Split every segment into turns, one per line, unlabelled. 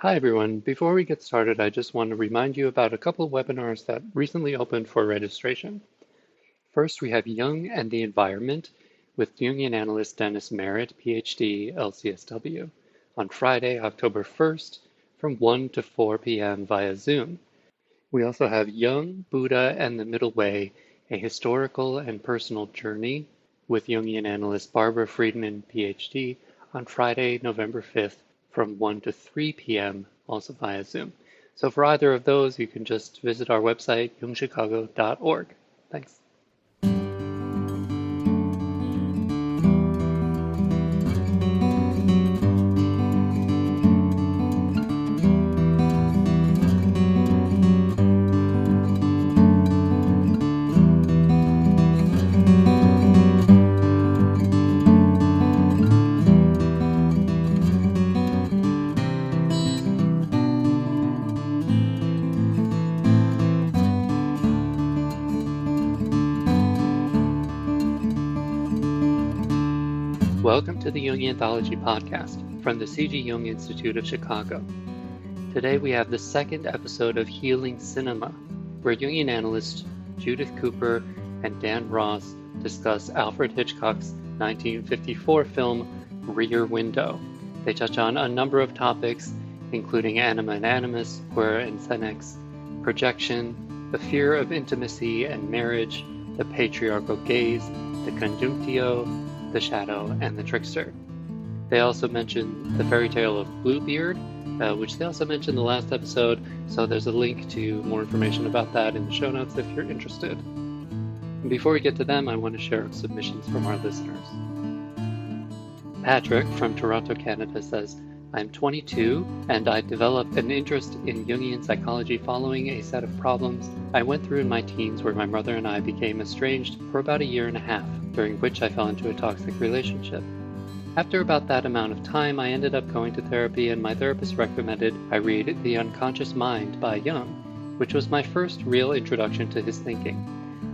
Hi everyone. Before we get started, I just want to remind you about a couple of webinars that recently opened for registration. First, we have Jung and the Environment with Jungian Analyst Dennis Merritt, PhD, LCSW, on Friday, October 1st from 1 to 4 p.m. via Zoom. We also have Jung, Buddha, and the Middle Way, a historical and personal journey with Jungian analyst Barbara Friedman, PhD, on Friday, November 5th from 1 to 3 p.m., also via Zoom. So for either of those, you can just visit our website, jungchicago.org. Thanks. Welcome to the Jung Anthology podcast from the C.G. Jung Institute of Chicago. Today we have the second episode of Healing Cinema, where Jungian analysts Judith Cooper and Dan Ross discuss Alfred Hitchcock's 1954 film Rear Window. They touch on a number of topics, including anima and animus, queer and senex, projection, the fear of intimacy and marriage, the patriarchal gaze, the conjunctio, the shadow, and the trickster. They also mention the fairy tale of Bluebeard, which they also mentioned in the last episode, so there's a link to more information about that in the show notes if you're interested. And before we get to them, I want to share submissions from our listeners. Patrick from Toronto, Canada says, I'm 22 and I developed an interest in Jungian psychology following a set of problems I went through in my teens where my mother and I became estranged for about a year and a half, during which I fell into a toxic relationship. After about that amount of time, I ended up going to therapy and my therapist recommended I read The Unconscious Mind by Jung, which was my first real introduction to his thinking.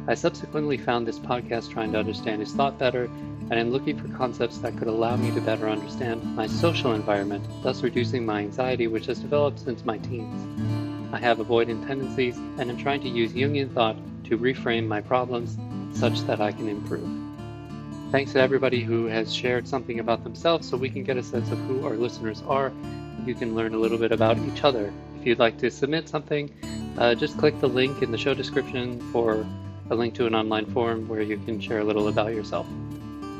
I subsequently found this podcast trying to understand his thought better, and I'm looking for concepts that could allow me to better understand my social environment, thus reducing my anxiety which has developed since my teens. I have avoidant tendencies, and I'm trying to use Jungian thought to reframe my problems such that I can improve. Thanks to everybody who has shared something about themselves so we can get a sense of who our listeners are. You can learn a little bit about each other. If you'd like to submit something, just click the link in the show description for a link to an online forum where you can share a little about yourself.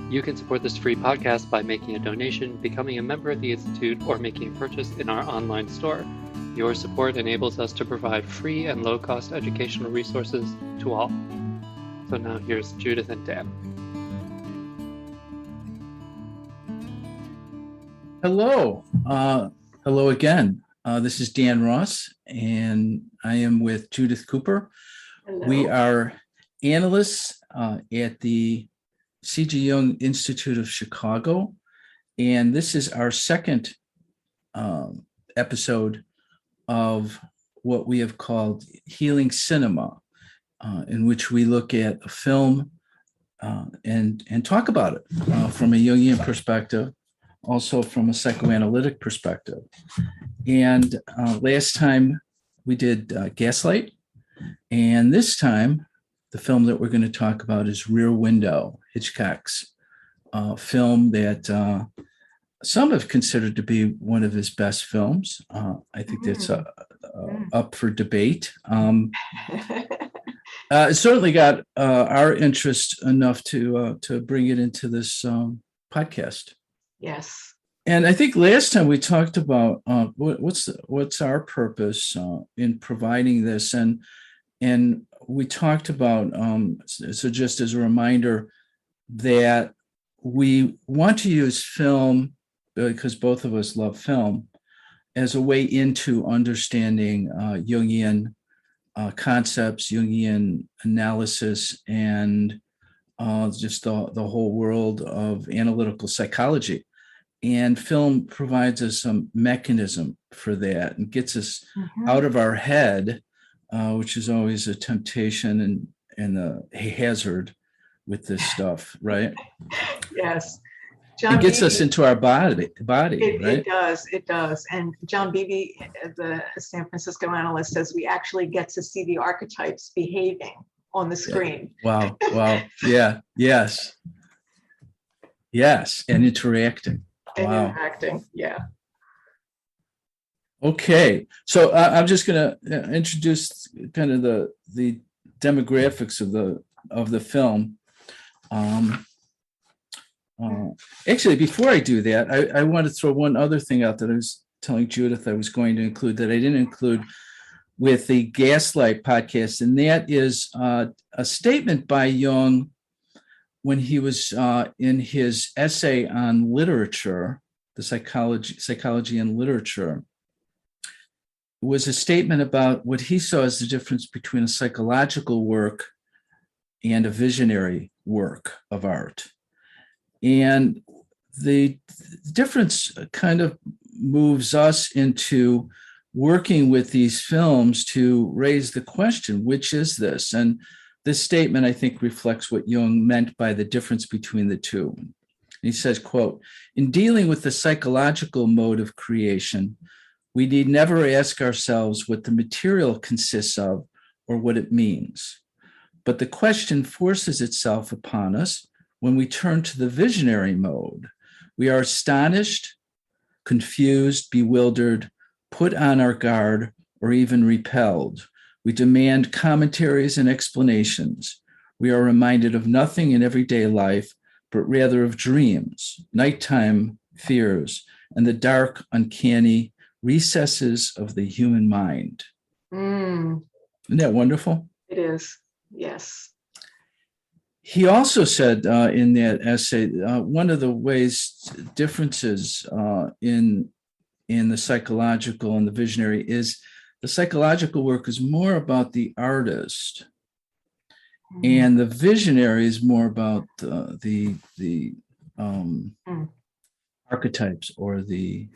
You can support this free podcast by making a donation, becoming a member of the Institute, or making a purchase in our online store. Your support enables us to provide free and low-cost educational resources to all. So now here's Judith and Dan.
Hello. Hello again. This is Dan Ross, and I am with Judith Cooper.
Hello.
We are analysts at the C.G. Jung Institute of Chicago, and this is our second episode of what we have called Healing Cinema, in which we look at a film and talk about it from a Jungian perspective, also from a psychoanalytic perspective. And last time we did Gaslight, and this time the film that we're going to talk about is Rear Window, Hitchcock's film that some have considered to be one of his best films. I think that's up for debate. It certainly got our interest enough to bring it into this podcast.
Yes.
And I think last time we talked about what's our purpose in providing this, and we talked about so just as a reminder that we want to use film, because both of us love film, as a way into understanding Jungian concepts, Jungian analysis, and just the whole world of analytical psychology. And film provides us some mechanism for that and gets us out of our head, which is always a temptation and a hazard with this stuff, right?
Yes.
It gets us into our body, right?
It does. And John Beebe, the San Francisco analyst, says we actually get to see the archetypes behaving on the screen.
Wow. Yeah. Yes. And interacting.
Yeah.
Okay, so I'm just going to introduce kind of the demographics of the film. Actually, before I do that, I want to throw one other thing out that I was telling Judith I was going to include that I didn't include with the Gaslight podcast, and that is a statement by Jung when he was in his essay on literature, the psychology and literature. Was a statement about what he saw as the difference between a psychological work and a visionary work of art. And the difference kind of moves us into working with these films to raise the question, which is this? And this statement, I think, reflects what Jung meant by the difference between the two. He says, quote, "In dealing with the psychological mode of creation, we need never ask ourselves what the material consists of or what it means. But the question forces itself upon us when we turn to the visionary mode. We are astonished, confused, bewildered, put on our guard, or even repelled. We demand commentaries and explanations. We are reminded of nothing in everyday life, but rather of dreams, nighttime fears, and the dark, uncanny recesses of the human mind." Isn't that wonderful?
It is, yes.
He also said in that essay, one of the differences in the psychological and the visionary is the psychological work is more about the artist, and the visionary is more about the archetypes or the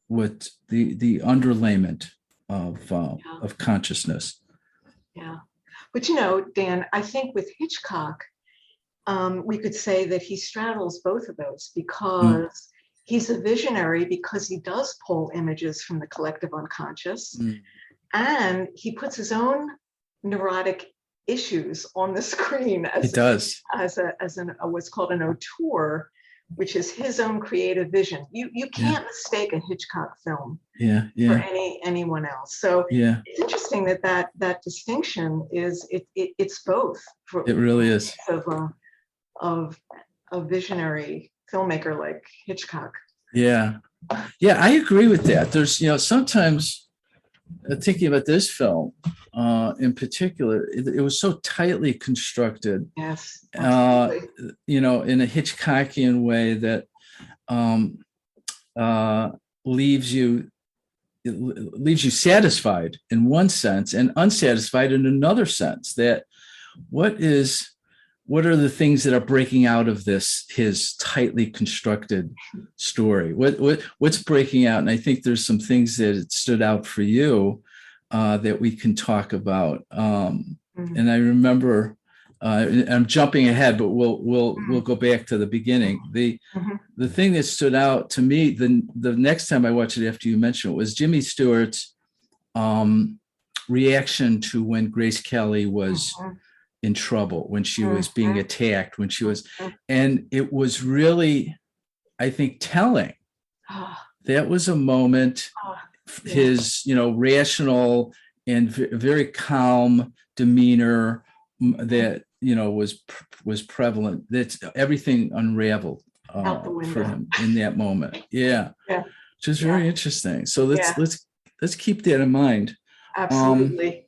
what the underlayment of consciousness.
Yeah, but Dan, I think with Hitchcock, we could say that he straddles both of those because he's a visionary because he does pull images from the collective unconscious, and he puts his own neurotic issues on the screen as what's called an auteur, which is his own creative vision. You can't mistake a Hitchcock film for anyone else. So it's interesting that distinction is it's both.
It really is
of a visionary filmmaker like Hitchcock.
Yeah, I agree with that. There's sometimes thinking about this film in particular, it was so tightly constructed.
Yes,
in a Hitchcockian way that leaves you satisfied in one sense and unsatisfied in another sense. That what are the things that are breaking out of his tightly constructed story? What's breaking out? And I think there's some things that stood out for you that we can talk about. And I remember, I'm jumping ahead, but we'll go back to the beginning. The thing that stood out to me the next time I watched it after you mentioned it was Jimmy Stewart's reaction to when Grace Kelly was in trouble, when she was being attacked, and it was really, I think, telling. That was a moment, his, rational and very calm demeanor that, was prevalent. That's everything unraveled for him in that moment. Yeah. Which is very interesting. So let's keep that in mind.
Absolutely.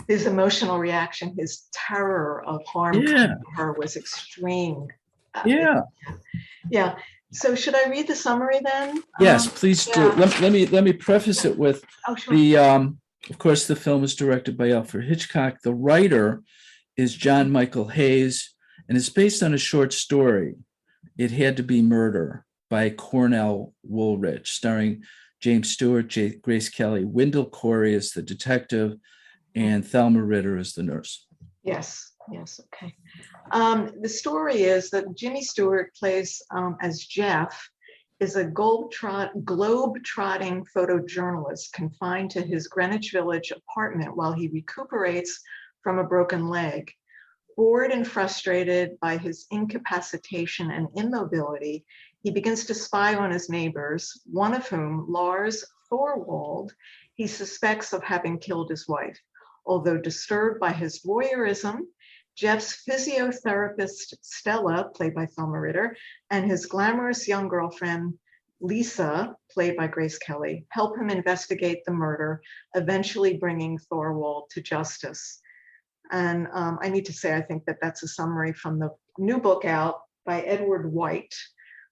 His emotional reaction, his terror of harm to her was extreme.
Yeah.
So should I read the summary then?
Yes, please do. Let me preface it with of course, the film is directed by Alfred Hitchcock. The writer is John Michael Hayes, and it's based on a short story, It Had to Be Murder, by Cornell Woolrich, starring James Stewart, Grace Kelly, Wendell Corey as the detective, and Thelma Ritter as the nurse.
Yes. Yes, okay. The story is that Jimmy Stewart plays as Jeff, is a globe-trotting photojournalist confined to his Greenwich Village apartment while he recuperates from a broken leg. Bored and frustrated by his incapacitation and immobility, he begins to spy on his neighbors, one of whom, Lars Thorwald, he suspects of having killed his wife. Although disturbed by his voyeurism, Jeff's physiotherapist, Stella, played by Thelma Ritter, and his glamorous young girlfriend, Lisa, played by Grace Kelly, help him investigate the murder, eventually bringing Thorwald to justice. And I need to say, I think that that's a summary from the new book out by Edward White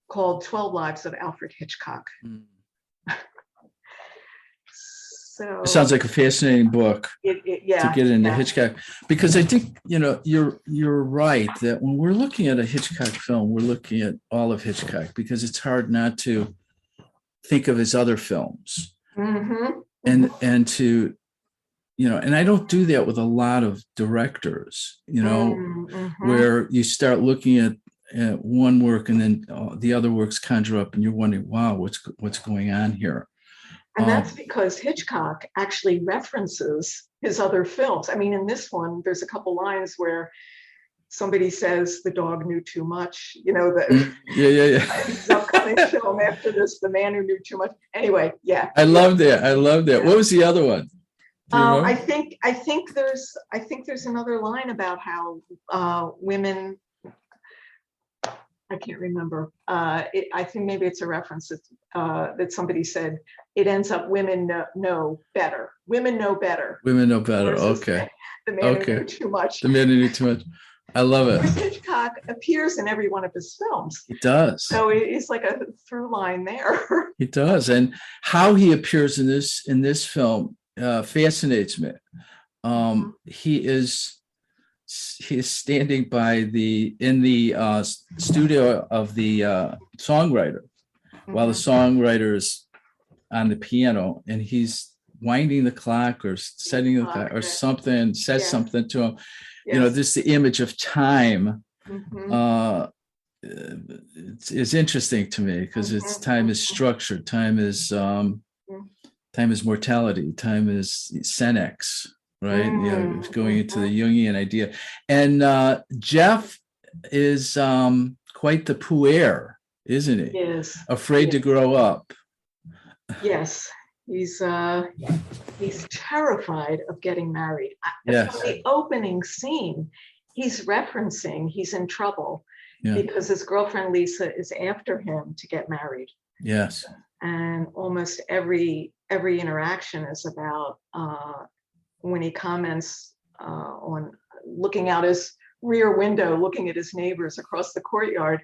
called 12 Lives of Alfred Hitchcock.
Mm.
So
It sounds like a fascinating book
to
get into Hitchcock, because I think, you're right that when we're looking at a Hitchcock film, we're looking at all of Hitchcock, because it's hard not to think of his other films.
Mm-hmm.
And to, and I don't do that with a lot of directors,
Mm-hmm.
where you start looking at one work and then the other works conjure up and you're wondering, wow, what's going on here?
And that's because Hitchcock actually references his other films. I mean, in this one, there's a couple lines where somebody says the dog knew too much, his upcoming film after this, The Man Who Knew Too Much. Anyway, yeah.
I love that. Yeah. What was the other one?
I think there's another line about how women, I can't remember. I think maybe it's a reference that somebody said, it ends up women know better. Women know better.
Women know better. Okay.
The Man Who Knew Too Much.
The Man Who Knew Too Much. I love it.
Hitchcock appears in every one of his films.
He does.
So it's like a through line there.
He does. And how he appears in this film fascinates me. He is standing by in the studio of the songwriter, while the songwriter is on the piano, and he's winding the clock or setting the clock or something, says something to him.
Yes.
This the image of time.
Mm-hmm.
It's interesting to me because it's time is structured, time is mortality, time is Senex. Right, going into the Jungian idea, and Jeff is quite the puer, isn't he?
Yes.
Afraid to grow up.
Yes, he's terrified of getting married.
Yes.
From the opening scene, he's referencing he's in trouble because his girlfriend Lisa is after him to get married.
Yes.
And almost every interaction is about. When he comments on looking out his rear window, looking at his neighbors across the courtyard,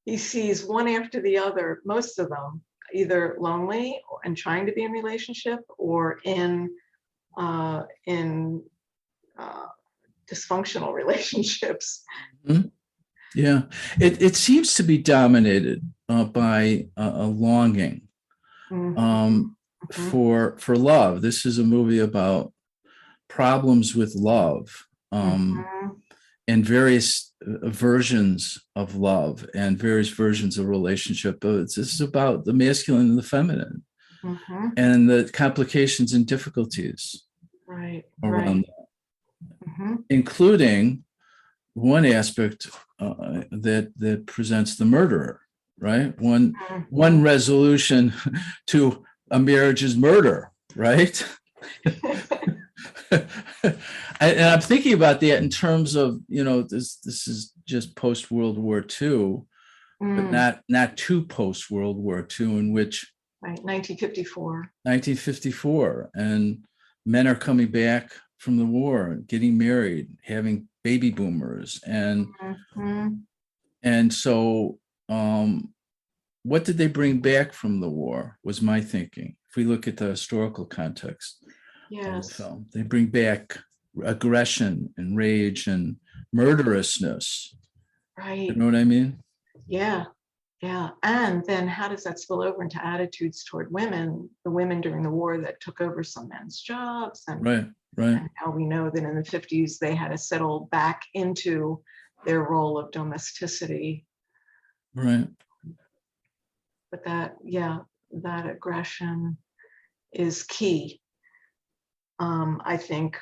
he sees one after the other, most of them either lonely and trying to be in relationship or in dysfunctional relationships.
Mm-hmm. Yeah, it seems to be dominated by a longing for love. This is a movie about problems with love and various versions of love and various versions of relationship. This is about the masculine and the feminine and the complications and difficulties around that, including one aspect that presents the murderer, right? One resolution to a marriage is murder, right? And I'm thinking about that in terms of, this is just post World War II, but not too post World War II, in which
1954,
and men are coming back from the war, getting married, having baby boomers, and so what did they bring back from the war was my thinking. If we look at the historical context.
Yes.
Film. They bring back aggression and rage and murderousness.
Right.
You know what I mean?
Yeah. Yeah. And then how does that spill over into attitudes toward women, the women during the war that took over some men's jobs? And
right. Right.
And how we know that in the 50s they had to settle back into their role of domesticity.
Right.
But that aggression is key. I think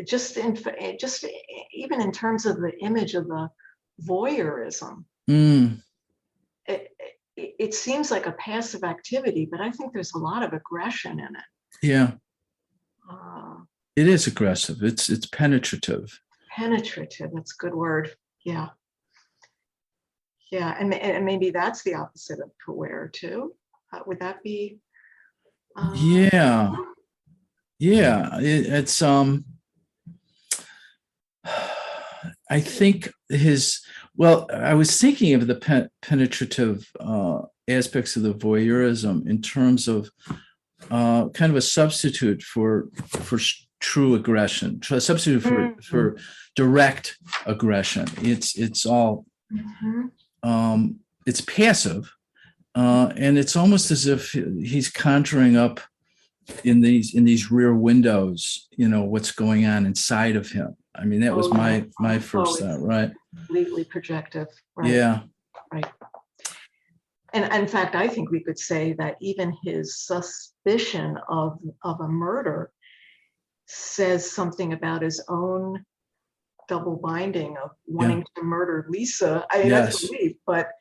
just even in terms of the image of the voyeurism, it seems like a passive activity, but I think there's a lot of aggression in it.
Yeah. It is aggressive. It's penetrative.
Penetrative, that's a good word. Yeah. Yeah, and maybe that's the opposite of purware too. Would that be?
Yeah. It's I think I was thinking of the penetrative aspects of the voyeurism in terms of kind of a substitute for true aggression, a substitute for direct aggression. It's all it's passive, and it's almost as if he's conjuring up in these rear windows, what's going on inside of him. I mean, that was my first thought, right?
Completely projective, right?
Yeah.
Right. And in fact, I think we could say that even his suspicion of a murder says something about his own double binding of wanting to murder Lisa. I mean, that's belief, but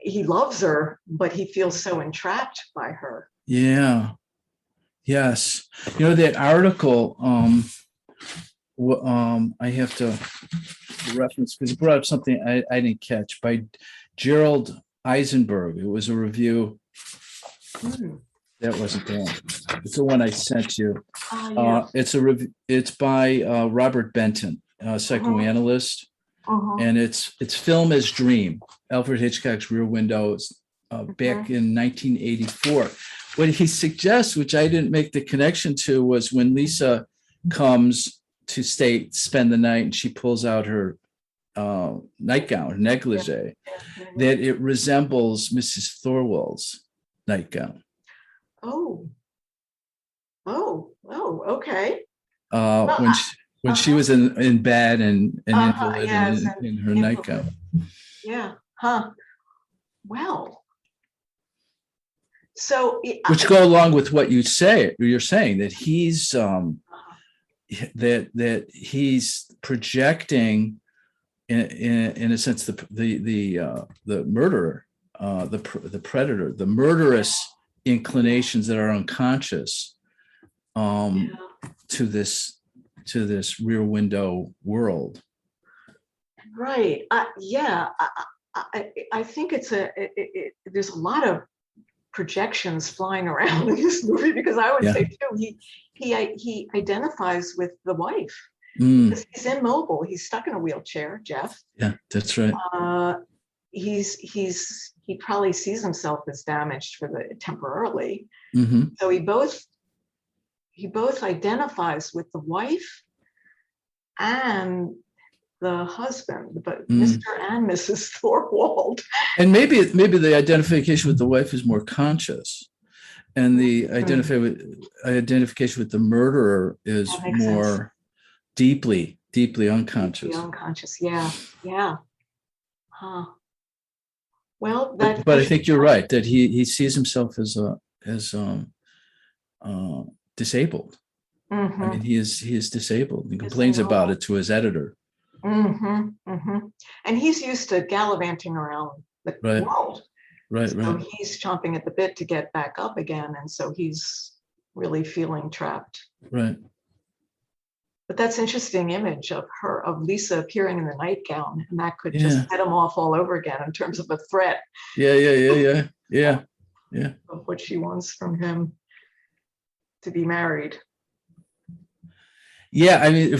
he loves her, but he feels so entrapped by her.
Yeah. Yes. That article, I have to reference because it brought up something I didn't catch by Gerald Eisenberg. It was a review. That wasn't the one. It's the one I sent you. It's by Robert Benton, psychoanalyst, and it's Film as Dream, Alfred Hitchcock's Rear Windows, back in 1984. What he suggests, which I didn't make the connection to, was when Lisa comes to spend the night and she pulls out her nightgown, negligee, that it resembles Mrs. Thorwald's nightgown.
Okay.
When she was in bed and invalid in her nightgown.
Yeah. Well. So,
which go along with what you're saying that he's that he's projecting in a sense the murderer, the predator, the murderous inclinations that are unconscious to this rear window world.
Right. I think there's a lot of projections flying around in this movie, because I would say too, he identifies with the wife because he's immobile. He's stuck in a wheelchair, Jeff.
Yeah, that's right.
He probably sees himself as damaged temporarily. So he both identifies with the wife and the husband, but Mr. and Mrs. Thorwald. And
maybe the identification with the wife is more conscious, and the identification with the murderer is more deeply unconscious.
Deeply unconscious, yeah. Well,
but I think you're right that he sees himself as disabled. I mean, he is disabled. He complains about it to his editor.
And he's used to gallivanting around the world. Right. He's chomping at the bit to get back up again, and so he's really feeling trapped.
Right.
But that's interesting image of Lisa appearing in the nightgown, and that could just set him off all over again in terms of a threat.
Yeah.
Of what she wants from him to be married.
Yeah, I mean,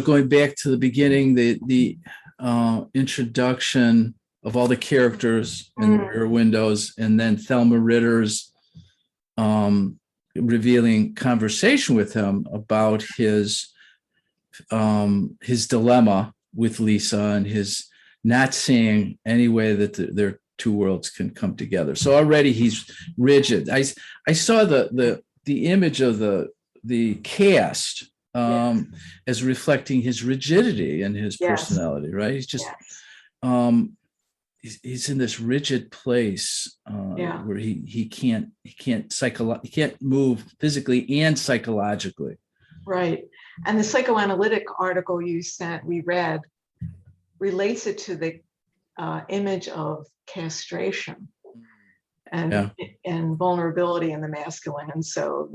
going back to the beginning, the introduction of all the characters in the Rear Windows, and then Thelma Ritter's revealing conversation with him about his dilemma with Lisa and his not seeing any way that their two worlds can come together. So already he's rigid. I saw the image of the the cast
Yes.
as reflecting his rigidity and his
Yes.
personality, right? He's just
Yes.
he's in this rigid place
Yeah.
where he can't move physically and psychologically.
Right. And the psychoanalytic article we read, relates it to the image of castration and vulnerability in the masculine. And so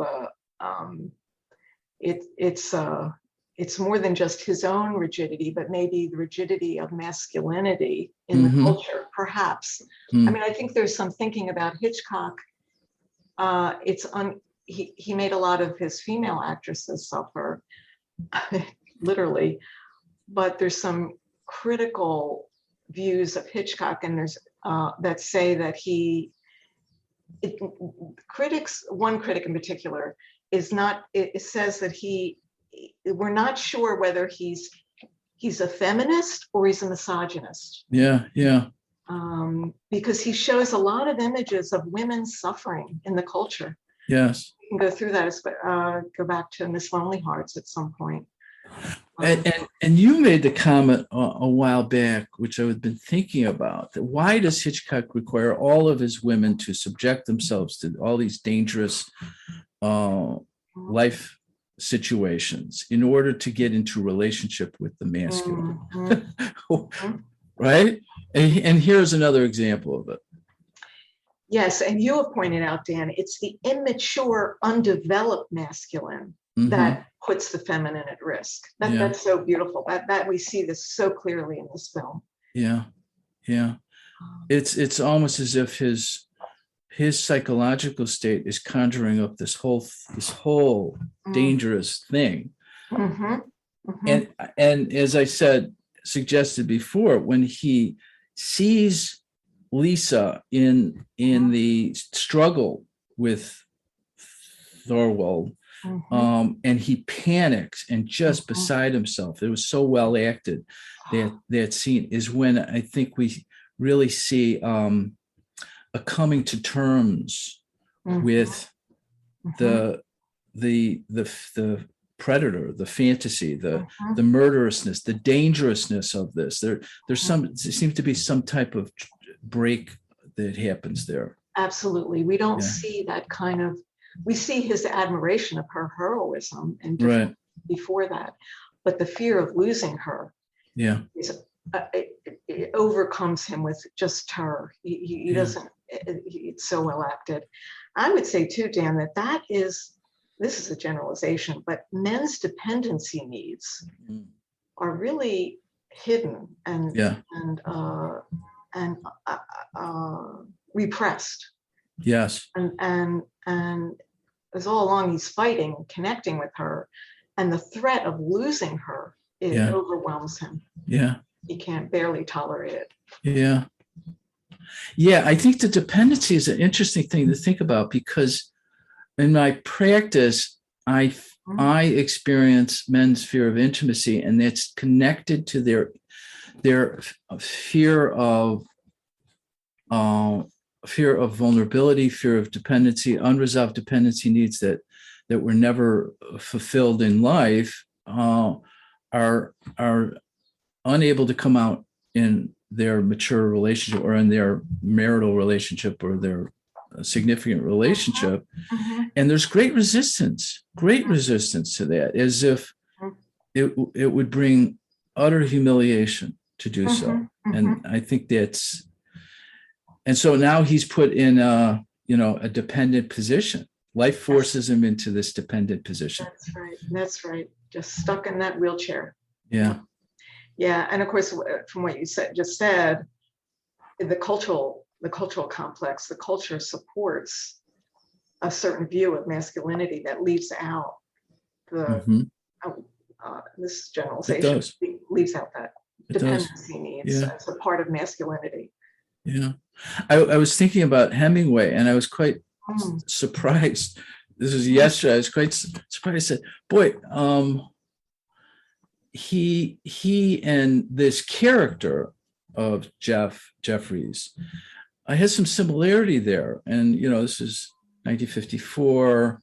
it's more than just his own rigidity, but maybe the rigidity of masculinity in the culture, perhaps. I mean, I think there's some thinking about Hitchcock. He made a lot of his female actresses suffer, literally, but there's some critical views of Hitchcock, and there's that say that one critic in particular it says that we're not sure whether he's a feminist or he's a misogynist.
Yeah.
Because he shows a lot of images of women suffering in the culture.
Yes.
We can go through that, go back to Miss Lonely Hearts at some point.
And you made the comment a while back, which I had been thinking about, that why does Hitchcock require all of his women to subject themselves to all these dangerous life situations in order to get into relationship with the masculine? Right? And here's another example of it.
Yes, and you have pointed out, Dan, it's the immature, undeveloped masculine that puts the feminine at risk. That's so beautiful. That we see this so clearly in this film. Yeah.
It's almost as if his psychological state is conjuring up this whole dangerous thing. And as I suggested before, when he sees Lisa in the struggle with Thorwald, and he panics and just beside himself. It was so well acted. That scene is when I think we really see a coming to terms with the predator, the fantasy, the murderousness, the dangerousness of this. There seems to be some type of break that happens there.
Absolutely. We don't see that kind of, we see his admiration of her heroism and before that, but the fear of losing her it overcomes him with just terror. He doesn't, it's so well acted. I would say too, Dan, this is a generalization, but men's dependency needs are really hidden and repressed.
Yes.
And as all along he's fighting, connecting with her, and the threat of losing her overwhelms him. Yeah. He can't barely tolerate it.
Yeah. Yeah, I think the dependency is an interesting thing to think about, because in my practice, I experience men's fear of intimacy, and it's connected to their fear of vulnerability, fear of dependency, unresolved dependency needs that were never fulfilled in life, are unable to come out in their mature relationship or in their marital relationship or their significant relationship. And there's great resistance to that, as if it would bring utter humiliation to do so. And I think and so now he's put in a dependent position. Life forces him into this dependent position.
That's right. Just stuck in that wheelchair.
Yeah.
Yeah. And of course, from what you just said, the cultural complex, the culture supports a certain view of masculinity that leaves out this generalization leaves out that dependency needs as a part of masculinity.
Yeah. I was thinking about Hemingway, and I was quite surprised. This was yesterday. I was quite surprised. I said, boy, he and this character of Jeffries, I had some similarity there. And, this is 1954.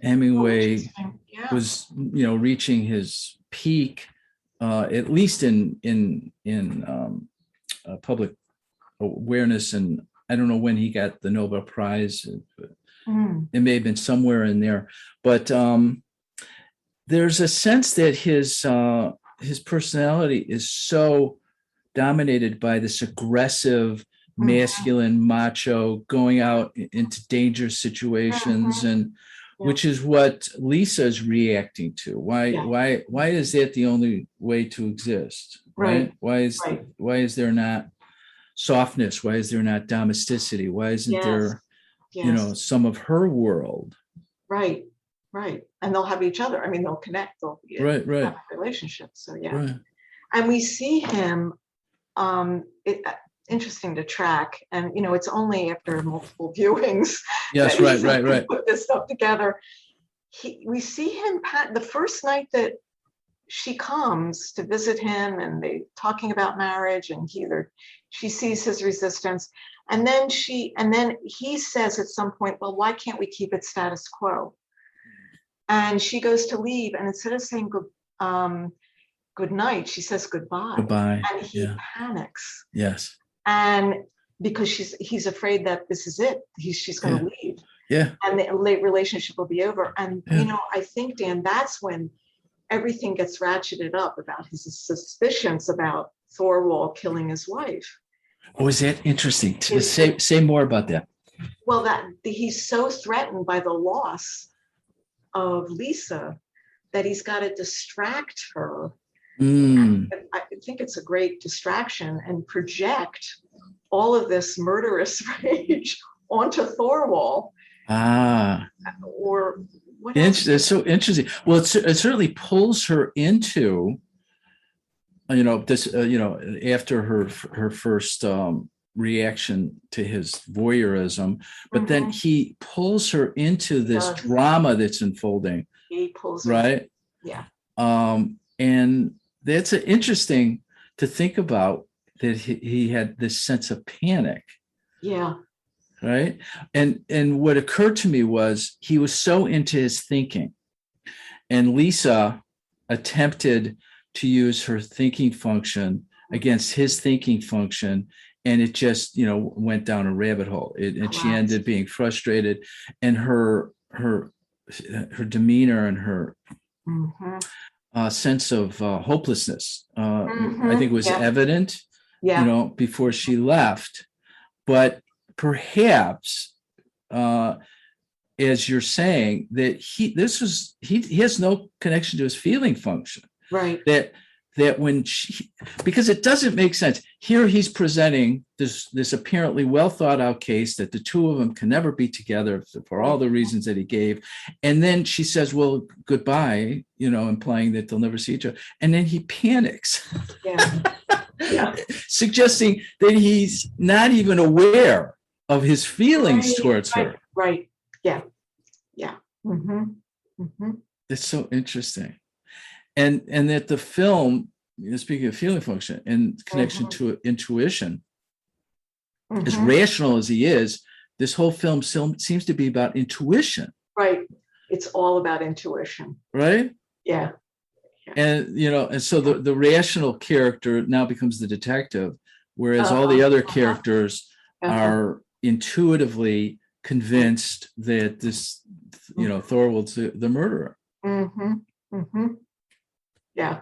Hemingway
interesting. Yeah.
was, reaching his peak, at least in public awareness. And I don't know when he got the Nobel Prize. It may have been somewhere in there, but there's a sense that his personality is so dominated by this aggressive, masculine, macho, going out into dangerous situations, and which is what Lisa is reacting to. Why is that the only way to exist? Right? Why is there not softness? Why is there not domesticity? Why isn't there, some of her world?
Right. And they'll have each other. I mean, they'll connect. They'll have a relationship. So and we see him. Interesting to track, and it's only after multiple viewings.
Yes, right.
Put this stuff together. We see him the first night that she comes to visit him, and they talking about marriage, and she sees his resistance, and then he says at some point, well, why can't we keep it status quo? And she goes to leave, and instead of saying good night, she says goodbye.
Goodbye.
And he panics.
Yes.
And because he's afraid that this is it, she's going to leave.
Yeah.
And the late relationship will be over. And I think, Dan, that's when everything gets ratcheted up about his suspicions about Thorwald killing his wife.
Oh, is that interesting? Say more about that.
Well, that he's so threatened by the loss of Lisa that he's got to distract her. I think it's a great distraction, and project all of this murderous rage onto Thorwald. Or what else?
That's so interesting. Well, it certainly pulls her into, this, after her first reaction to his voyeurism, but then he pulls her into this drama that's unfolding.
He pulls her.
Right.
Yeah.
And that's interesting to think about, that he had this sense of panic.
Yeah.
Right. And what occurred to me was he was so into his thinking, and Lisa attempted to use her thinking function against his thinking function, and it just, went down a rabbit hole. And she ended being frustrated, and her demeanor and her sense of hopelessness, I think was evident, before she left. But perhaps, as you're saying, that he has no connection to his feeling function.
Right.
That when because it doesn't make sense. Here he's presenting this apparently well thought out case that the two of them can never be together for all the reasons that he gave. And then she says, well, goodbye, implying that they'll never see each other. And then he panics.
Yeah.
Suggesting that he's not even aware of his feelings towards her.
Right. Yeah.
It's so interesting. And that the film, speaking of feeling function and connection to intuition, as rational as he is, this whole film seems to be about intuition.
Right. It's all about intuition.
Right?
Yeah.
And, and so the rational character now becomes the detective, whereas all the other characters are intuitively convinced that this, Thorwald's the murderer.
Yeah.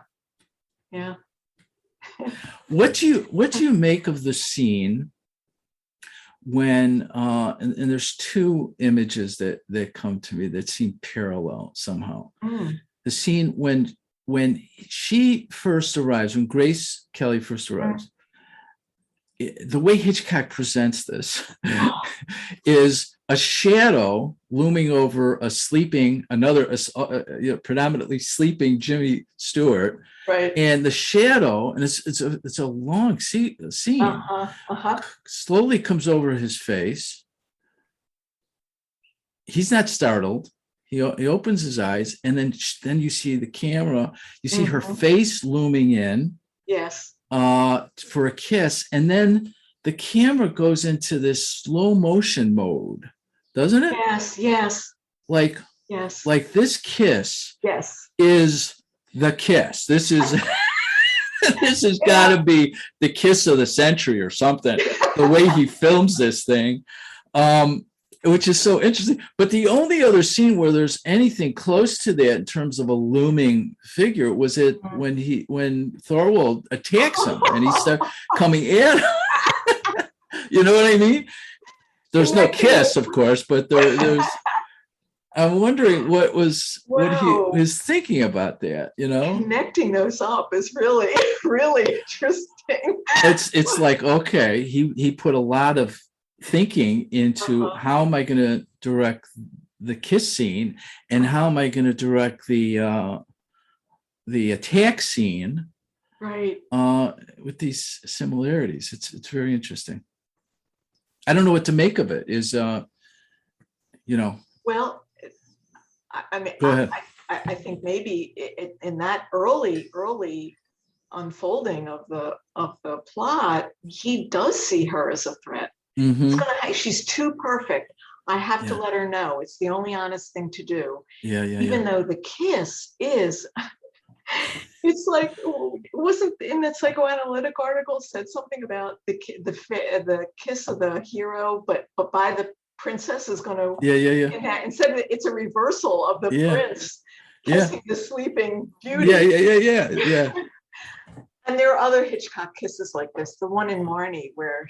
What do you make of the scene when and there's two images that come to me that seem parallel somehow. The scene when she first arrives, when Grace Kelly first arrives, the way Hitchcock presents this is a shadow looming over predominantly sleeping Jimmy Stewart,
right?
And the shadow, and it's a long scene, slowly comes over his face. He's not startled. He opens his eyes, and then you see the camera. You see her face looming in.
Yes.
For a kiss, and then the camera goes into this slow motion mode, doesn't it?
Yes.
Like
Yes.
Like this kiss
Yes.
is the kiss. This is this has got to be the kiss of the century or something. The way he films this thing, which is so interesting. But the only other scene where there's anything close to that in terms of a looming figure was it when Thorwald attacks him and he starts coming in. You know what I mean? There's no kiss, of course, but there's. I'm wondering what he was thinking about that, you know?
Connecting those up is really, really interesting.
It's like, okay, he put a lot of thinking into how am I going to direct the kiss scene and how am I going to direct the attack scene,
right?
With these similarities. It's very interesting. I don't know what to make of it.
Well, I mean,
go ahead.
I think maybe in that early unfolding of the plot, he does see her as a threat.
Mm-hmm.
She's too perfect. I have to let her know. It's the only honest thing to do. Even though the kiss is, it's like, it wasn't in that psychoanalytic article said something about the kiss of the hero, but by the princess is going to instead it's a reversal of the prince kissing the sleeping beauty.
Yeah.
And there are other Hitchcock kisses like this. The one in Marnie where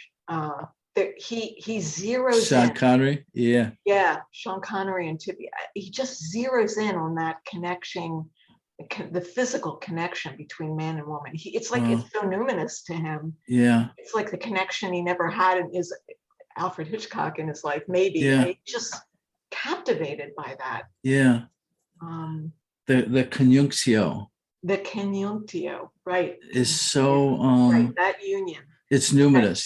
he zeroes
Sean
in.
Connery,
Sean Connery and Tippy. He just zeroes in on that connection, the physical connection between man and woman. It's like it's so numinous to him.
Yeah,
it's like the connection he never had in his Alfred Hitchcock in his life, maybe. He's just captivated by that.
Yeah. The conjunctio.
The conjunctio, right.
Is so
right, that union.
It's numinous.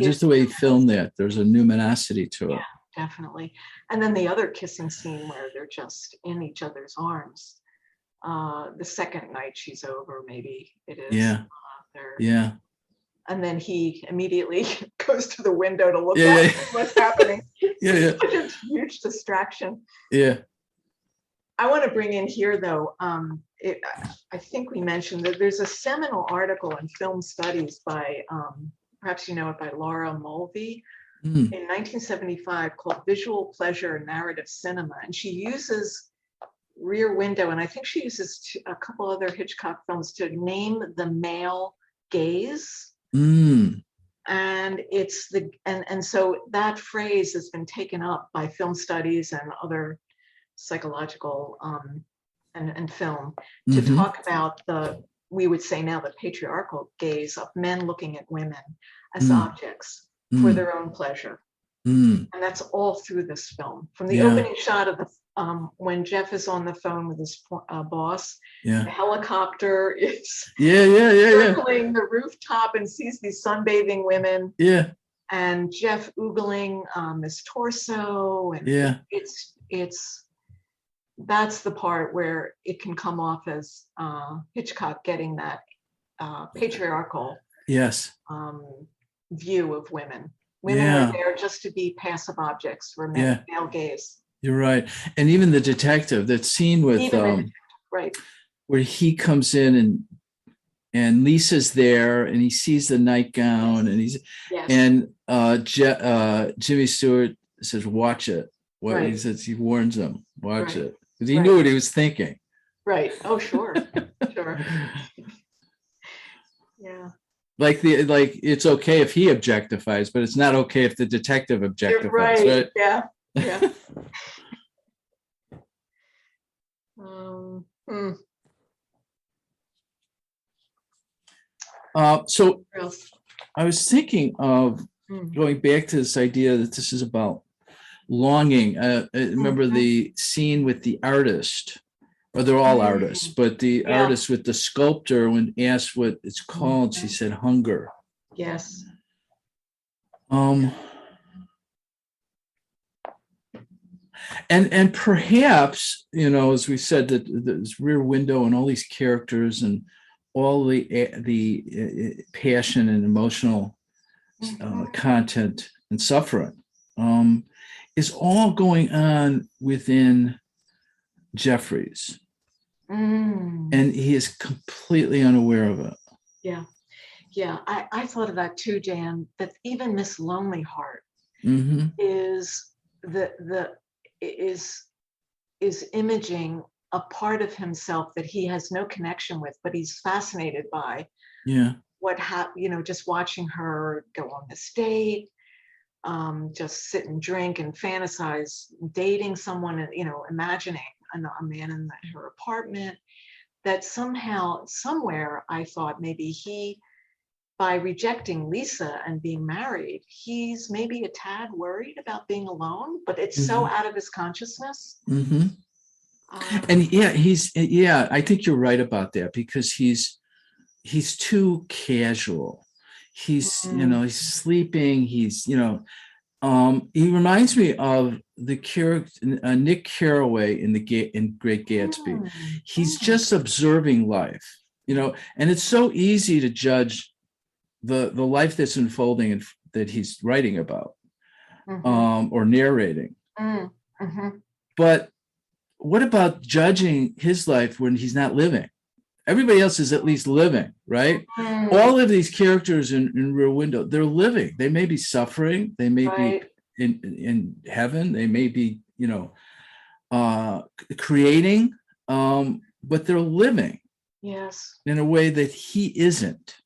Just the way he filmed that, there's a numinosity to it.
Yeah, definitely. And then the other kissing scene where they're just in each other's arms. The second night she's over, maybe it is.
Yeah.
And then he immediately goes to the window to look at what's happening. Such a huge distraction.
Yeah.
I want to bring in here, though, I think we mentioned that there's a seminal article in film studies by, perhaps you know it, by Laura Mulvey in 1975 called Visual Pleasure and Narrative Cinema. And she uses Rear Window, and I think she uses a couple other Hitchcock films to name the male gaze. And it's and so that phrase has been taken up by film studies and other psychological and film to talk about we would say now the patriarchal gaze of men looking at women as objects for their own pleasure. And that's all through this film. From the opening shot of the when Jeff is on the phone with his boss, the helicopter is circling the rooftop and sees these sunbathing women. And Jeff oogling his torso. And that's the part where it can come off as Hitchcock getting that patriarchal view of women. Women are there just to be passive objects for male gaze.
You're right. And even the detective, that scene with where he comes in and Lisa's there and he sees the nightgown and Jimmy Stewart says, watch it. He says, he warns him, watch it. Because he knew what he was thinking.
Right. Oh, sure. Sure. Yeah.
Like it's okay if he objectifies, but it's not okay if the detective objectifies. Right.
Yeah.
So I was thinking of going back to this idea that this is about longing. Remember the scene with the artist, or they're all artists, but the artist with the sculptor, when asked what it's called, she said hunger.
Yes.
And perhaps, as we said, that this Rear Window and all these characters and all the passion and emotional content and suffering is all going on within Jeffries,
Mm.
and he is completely unaware of it.
Yeah. Yeah. I thought of that too, Dan, that even Miss Lonely Heart
Mm-hmm.
is is imaging a part of himself that he has no connection with, but he's fascinated by.
Yeah.
Just watching her go on this date, just sit and drink and fantasize dating someone, and imagining a man in her apartment. That somehow, somewhere, I thought maybe he, by rejecting Lisa and being married, he's maybe a tad worried about being alone, but it's so out of his consciousness.
Mm-hmm. And I think you're right about that, because he's too casual. He's he's sleeping. He's he reminds me of the character Nick Carraway in Great Gatsby. He's just observing life, and it's so easy to judge the life that's unfolding and that he's writing about, or narrating. But what about judging his life when he's not living? Everybody else is at least living, right? All of these characters in Rear Window, they're living. They may be suffering. They may be in heaven. They may be, creating, but they're living.
Yes.
In a way that he isn't.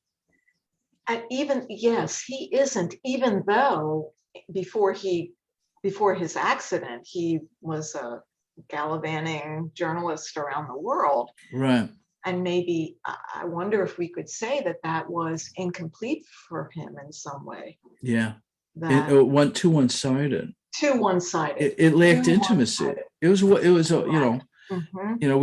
And he isn't, even though before his accident, he was a gallivanting journalist around the world.
Right.
And maybe, I wonder if we could say that was incomplete for him in some way.
Yeah. It went too one-sided.
Too one-sided.
It lacked intimacy. It was, we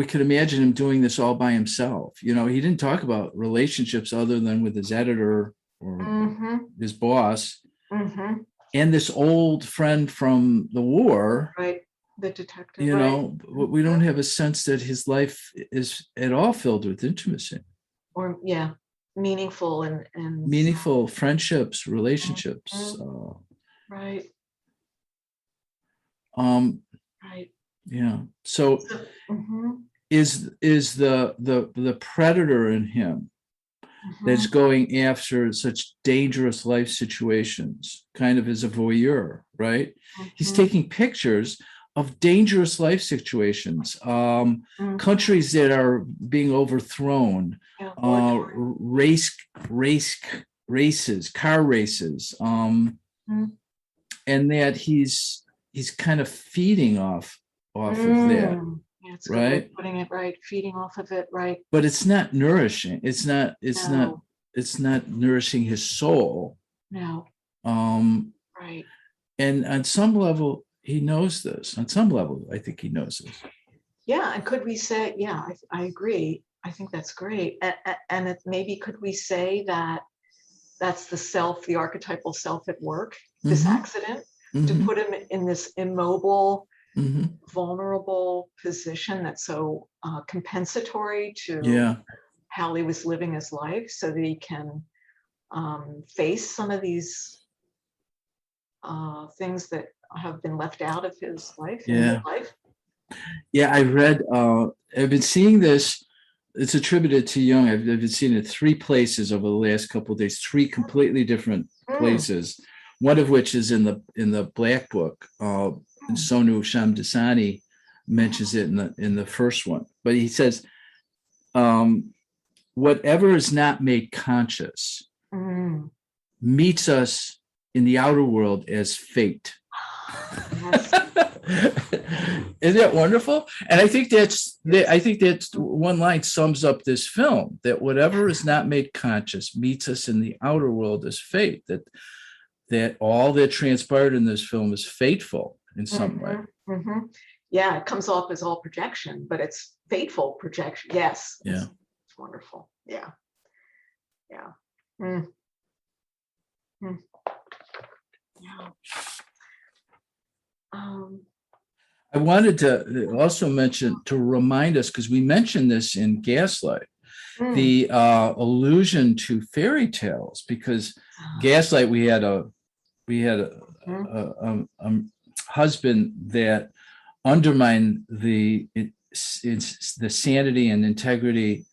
could imagine him doing this all by himself. He didn't talk about relationships other than with his editor or his boss. And this old friend from the war.
Right. The detective.
We don't have a sense that his life is at all filled with intimacy.
Or, meaningful and
meaningful friendships, relationships.
Right. Right.
Yeah. So is the predator in him that's going after such dangerous life situations kind of as a voyeur, right? He's taking pictures of dangerous life situations, countries that are being overthrown, races, car races, and that he's kind of feeding off of that.
Yeah, it's
right.
Putting it right, feeding off of it, right.
But it's not nourishing. It's not nourishing his soul.
No. Right.
And on some level, he knows this. On some level, I think he knows this.
Yeah, and could we say, I agree. I think that's great. And maybe could we say that that's the self, the archetypal self at work, this accident, to put him in this immobile, vulnerable position that's so compensatory to how he was living his life, so that he can face some of these things that have been left out of his life. Yeah, I read,
I've been seeing this. It's attributed to Jung. I've been seeing it 3 places over the last couple of days, 3 completely different places. One of which is in the Black Book. And Sonu Shamdasani mentions it in the first one. But he says, whatever is not made conscious meets us in the outer world as fate. Isn't that wonderful? And I think that's one line sums up this film, that whatever is not made conscious meets us in the outer world as fate, that all that transpired in this film is fateful in some way.
Yeah, it comes off as all projection, but it's fateful projection. Yes.
Yeah.
It's wonderful. Yeah. Yeah. Yeah.
I wanted to also remind us, because we mentioned this in Gaslight, the allusion to fairy tales, because Gaslight, we had a husband that undermined the the sanity and integrity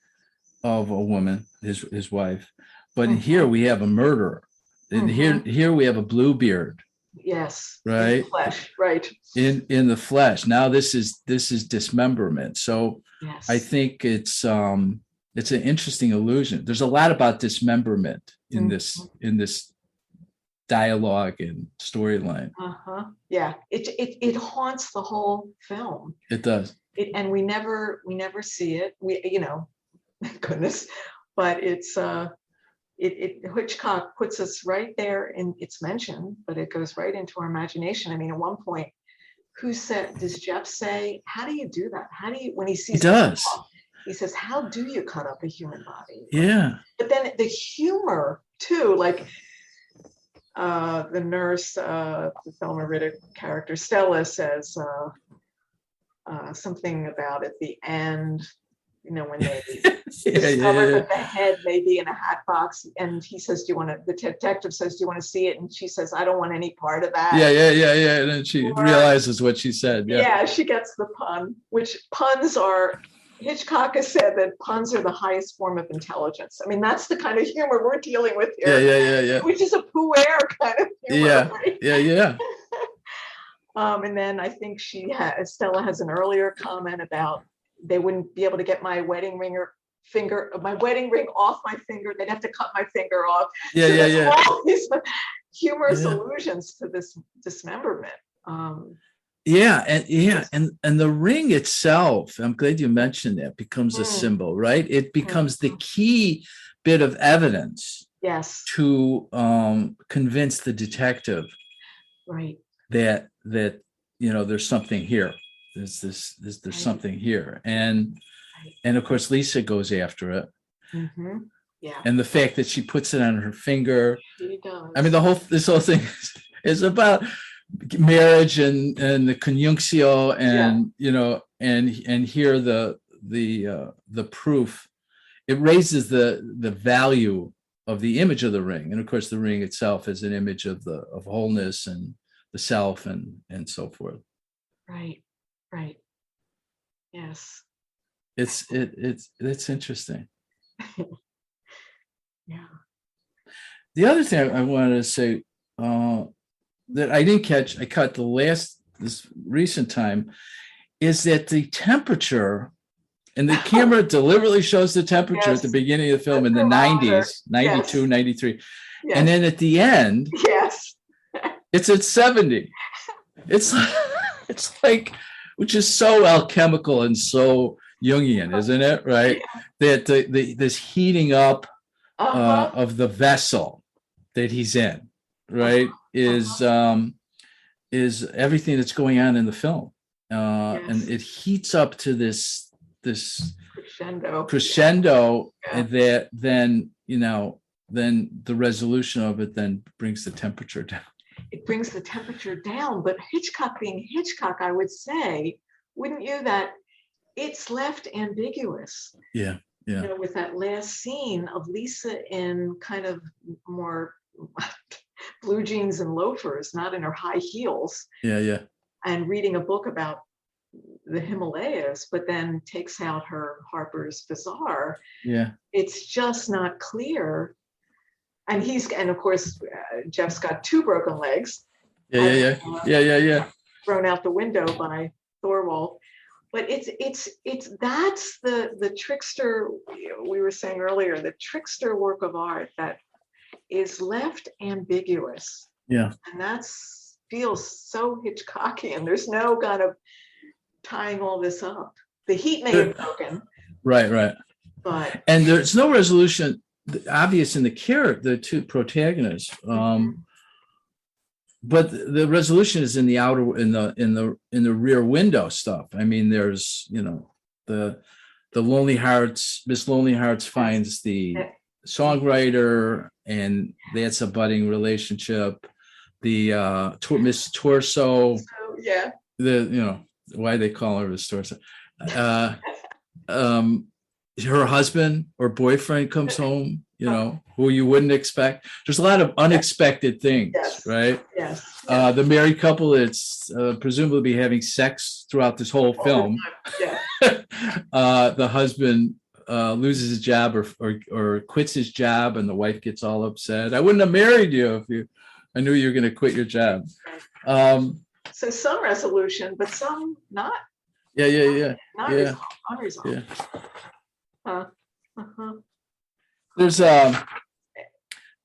of a woman, his wife. But in here we have a murderer. And here we have a Bluebeard.
Yes.
Right.
In the flesh. Right.
In the flesh. Now this is dismemberment. So
yes.
I think it's an interesting illusion. There's a lot about dismemberment in this dialogue and storyline.
Yeah. It haunts the whole film.
It does.
And we never see it. Thank goodness. But it's Hitchcock puts us right there, and it's mentioned, but it goes right into our imagination. I mean, at one point, does Jeff say, how do you do that? When he sees
he does.
He says, how do you cut up a human body?
Yeah.
But then the humor too, like the nurse, the Thelma Riddick character, Stella, says something about at the end, when they discover that the head may be in a hat box, and he says, the detective says, do you want to see it? And she says, I don't want any part of that.
Yeah. And then she realizes what she said.
Yeah, she gets the pun, which Hitchcock has said that puns are the highest form of intelligence. I mean, that's the kind of humor we're dealing with here.
Yeah.
Which is a puer kind of humor.
Yeah,
right?
yeah.
And then I think Stella has an earlier comment about they wouldn't be able to get my wedding ring off my finger. They'd have to cut my finger off.
Yeah.
All these humorous allusions to this dismemberment.
And the ring itself, I'm glad you mentioned that, becomes a symbol, right? It becomes the key bit of evidence to convince the detective that there's something here. There's something here. And of course Lisa goes after it. Yeah. And the fact that she puts it on her finger.
She does.
I mean, this whole thing is about marriage and the conjunctio and and here the proof. It raises the value of the image of the ring, and of course the ring itself is an image of wholeness and the self and so forth.
Right. Yes.
It's interesting.
Yeah.
The other thing I wanted to say that I didn't catch, I caught this recent time, is that the temperature, and the camera deliberately shows the temperature at the beginning of the film in the 90s, 92, 93. Yes. And then at the end, it's at 70. It's like, which is so alchemical and so Jungian, isn't it? Right? That this heating up of the vessel that he's in, right, is everything that's going on in the film, and it heats up to this crescendo, and that then the resolution of it then brings the temperature down.
It brings the temperature down, but Hitchcock being Hitchcock, I would say, wouldn't you, that it's left ambiguous.
Yeah.
With that last scene of Lisa in kind of more blue jeans and loafers, not in her high heels.
Yeah.
And reading a book about the Himalayas, but then takes out her Harper's Bazaar.
Yeah.
It's just not clear. And of course, Jeff's got two broken legs.
Yeah.
Thrown out the window by Thorwald. But it's that's the trickster, we were saying earlier, the trickster work of art that is left ambiguous.
Yeah.
And that feels so Hitchcockian. There's no kind of tying all this up. The heat may have broken. Right.
And there's no resolution obvious in the two protagonists. But the resolution is in the outer, in the rear window stuff. I mean, there's the Lonely Hearts. Miss Lonely Hearts finds the songwriter, and that's a budding relationship. The Miss Torso. Why they call her Miss Torso. Her husband or boyfriend comes home, who you wouldn't expect. There's a lot of unexpected things, right?
Yes.
The married couple that's presumably having sex throughout this whole film. the husband loses his job or quits his job, and the wife gets all upset. I wouldn't have married you if I knew you were going to quit your job.
So some resolution, but some not.
Yeah.
Unresolved.
Yeah.
Uh-huh.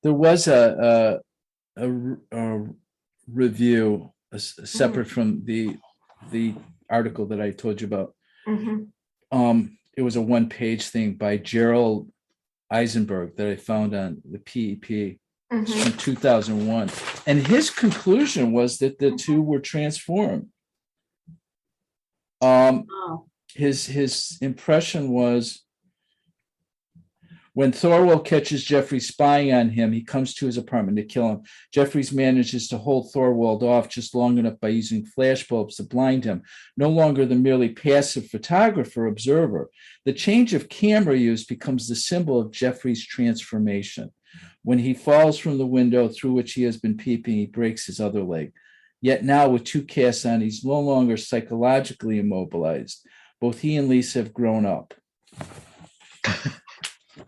There was a review separate from the article that I told you about.
Mm-hmm.
It was a one-page thing by Gerald Eisenberg that I found on the PEP. It's from 2001, and his conclusion was that the two were transformed. His impression was, when Thorwald catches Jeffrey spying on him, he comes to his apartment to kill him. Jeffries manages to hold Thorwald off just long enough by using flashbulbs to blind him, no longer the merely passive photographer observer. The change of camera use becomes the symbol of Jeffrey's transformation. When he falls from the window through which he has been peeping, he breaks his other leg. Yet now, with two casts on, he's no longer psychologically immobilized. Both he and Lisa have grown up.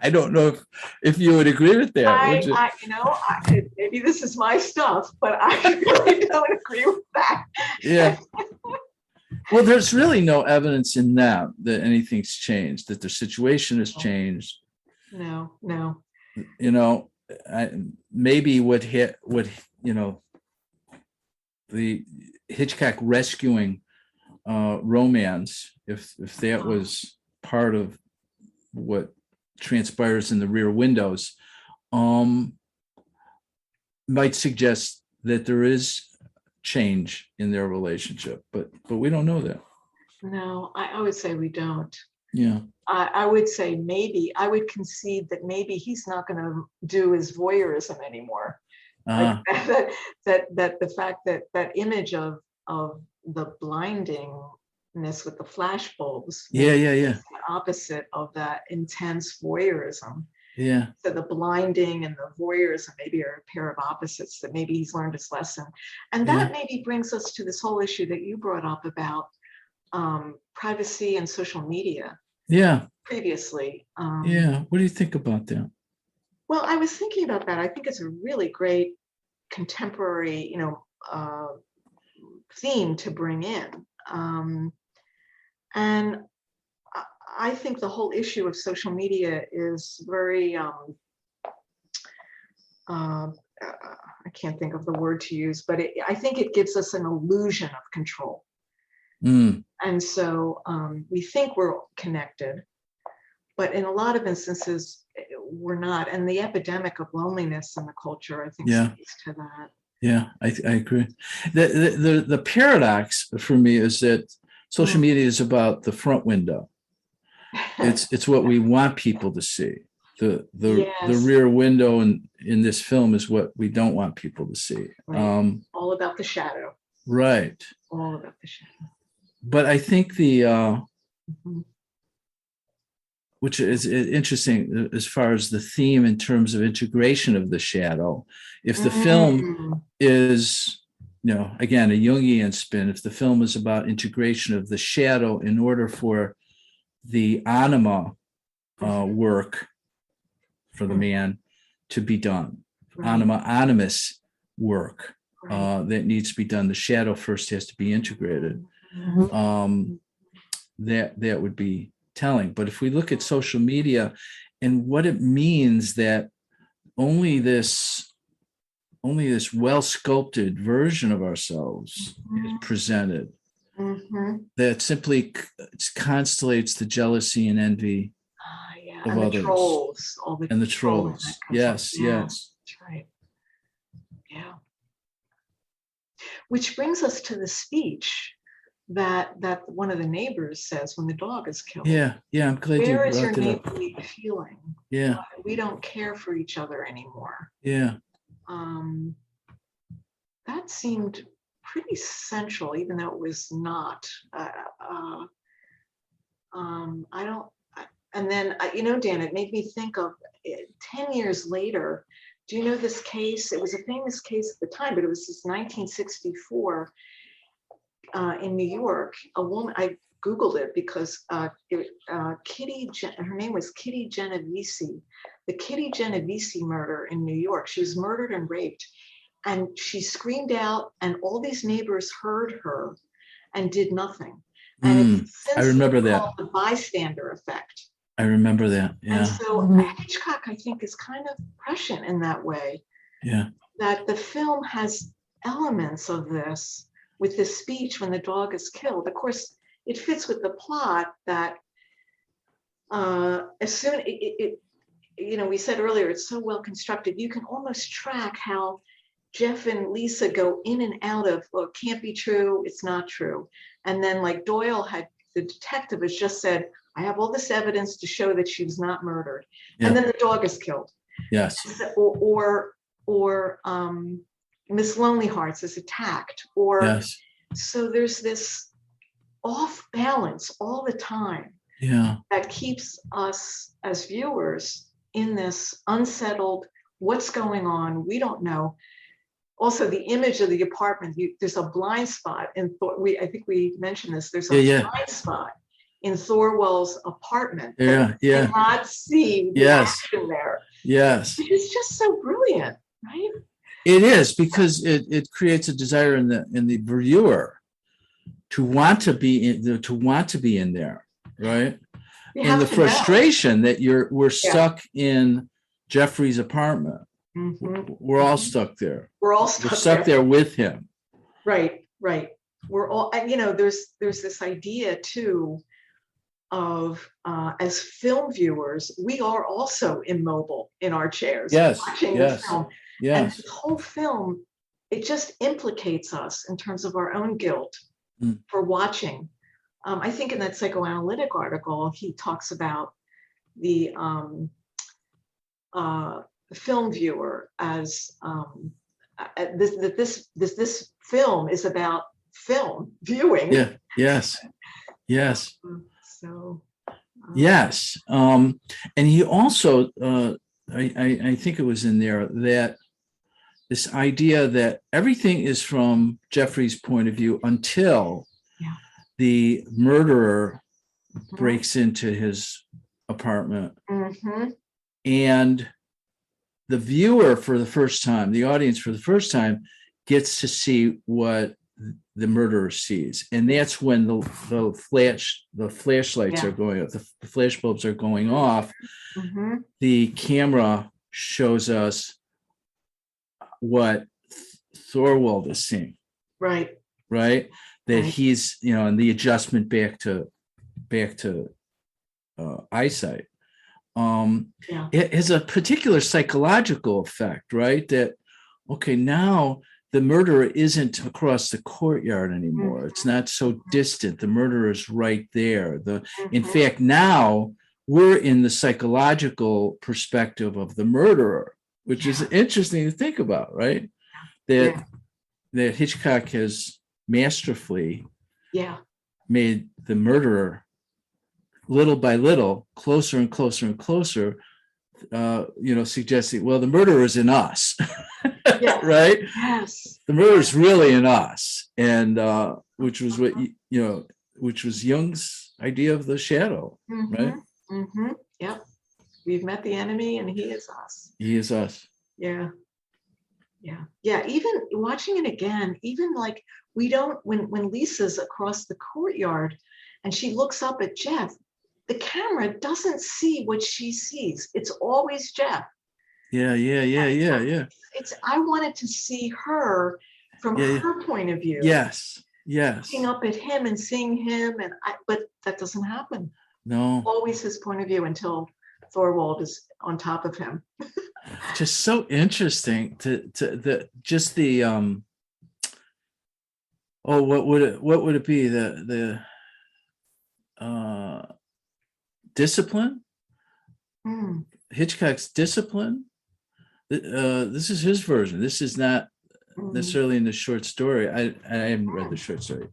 I don't know if you would agree with that.
Maybe this is my stuff, but I really don't agree with that.
Yeah. Well, there's really no evidence in them that anything's changed, that their situation has changed.
No.
Maybe what the Hitchcock rescuing romance, if that was part of what transpires in the rear windows, might suggest that there is change in their relationship, but we don't know that. No,
I would say we don't.
Yeah.
I would say maybe, I would concede that maybe he's not going to do his voyeurism anymore. Like that the fact that image of the blindingness with the flash bulbs.
Yeah.
The opposite of that intense voyeurism.
Yeah.
So the blinding and the voyeurism maybe are a pair of opposites, that maybe he's learned his lesson. And that maybe brings us to this whole issue that you brought up about privacy and social media.
Yeah.
Previously.
What do you think about that?
Well, I was thinking about that. I think it's a really great contemporary, theme to bring in. And I think the whole issue of social media is very, I can't think of the word to use, but I think it gives us an illusion of control. And so we think we're connected, but in a lot of instances, we're not. And the epidemic of loneliness in the culture, I think, speaks to that.
Yeah, I agree. The paradox for me is that social media is about the front window. It's what we want people to see. The rear window in this film is what we don't want people to see.
Right. All about the shadow.
Right.
All about the shadow.
But I think which is interesting as far as the theme in terms of integration of the shadow. If the film is, again, a Jungian spin, if the film is about integration of the shadow in order for the anima work for the man to be done, animus work that needs to be done, the shadow first has to be integrated. That would be telling. But if we look at social media and what it means that only this well-sculpted version of ourselves is presented, that simply constellates the jealousy and envy of
and
others.
The trolls,
and the trolls. Yes.
That's right. Yeah. Which brings us to the speech that one of the neighbors says when the dog is killed.
Yeah, I'm glad
Where
you
is your
brought that up.
neighborly feeling?
Yeah.
We don't care for each other anymore.
Yeah.
That seemed pretty central, even though it was not. And then, Dan, it made me think of 10 years later. Do you know this case? It was a famous case at the time, but it was this 1964 in New York. A woman, Googled it because her name was Kitty Genovese, the Kitty Genovese murder in New York. She was murdered and raped, and she screamed out, and all these neighbors heard her and did nothing. And it's
I
since
remember
been
that.
called the bystander effect.
I remember that.
And
Yeah.
so Hitchcock, I think, is kind of prescient in that way.
Yeah.
That the film has elements of this with the speech when the dog is killed. Of course, it fits with the plot that as soon we said earlier, it's so well constructed. You can almost track how Jeff and Lisa go in and out of, well, it can't be true, it's not true. And then like Doyle the detective has just said, I have all this evidence to show that she was not murdered.
Yeah.
And then the dog is killed.
Yes.
Or Miss Lonely Hearts is attacked. Or
yes.
So there's this off balance all the time.
Yeah.
That keeps us as viewers in this unsettled, what's going on? We don't know. Also, the image of the apartment, there's a blind spot in I think we mentioned this. There's a blind spot in Thorwald's apartment.
Yeah,
you cannot see the action there.
Yes.
It's just so brilliant, right?
It is, because it creates a desire in the viewer to want to be in there, right? And the frustration that we're stuck in Jeffrey's apartment.
Mm-hmm.
We're all stuck there.
We're
stuck there with him.
Right. We're all, there's this idea too of as film viewers, we are also immobile in our chairs watching this film. And the whole film, it just implicates us in terms of our own guilt for watching. I think in that psychoanalytic article, he talks about the film viewer as this film is about film viewing.
Yeah. Yes.
So.
Yes. And he also, I think it was in there, that this idea that everything is from Jeffrey's point of view until the murderer breaks into his apartment.
Mm-hmm.
And the viewer for the first time, the audience for the first time, gets to see what the murderer sees. And that's when the flashlights are going off, the flashbulbs are going off.
Mm-hmm.
The camera shows us what Thorwald is seeing.
Right.
That he's, and the adjustment back to eyesight. It has a particular psychological effect, right? That, okay, now the murderer isn't across the courtyard anymore. Mm-hmm. It's not so distant. The murderer is right there. In fact, now we're in the psychological perspective of the murderer, which is interesting to think about, right? That Hitchcock has masterfully made the murderer little by little closer and closer and closer, suggesting, well, the murderer is in us. Right?
Yes.
The murder is really in us, and which was what which was Jung's idea of the shadow, right?
Mm-hmm. Yep. We've met the enemy, and he is us.
He is us.
Yeah. Even watching it again, even like we don't when Lisa's across the courtyard, and she looks up at Jeff, the camera doesn't see what she sees. It's always Jeff. Yeah.
It's
I wanted to see her from her point of view.
Yes.
Looking up at him and seeing him, but that doesn't happen.
No.
Always his point of view until Thorwald is on top of him.
Just so interesting what would it be? The discipline? Hitchcock's discipline. This is his version. This is not necessarily in the short story. I haven't read the short story,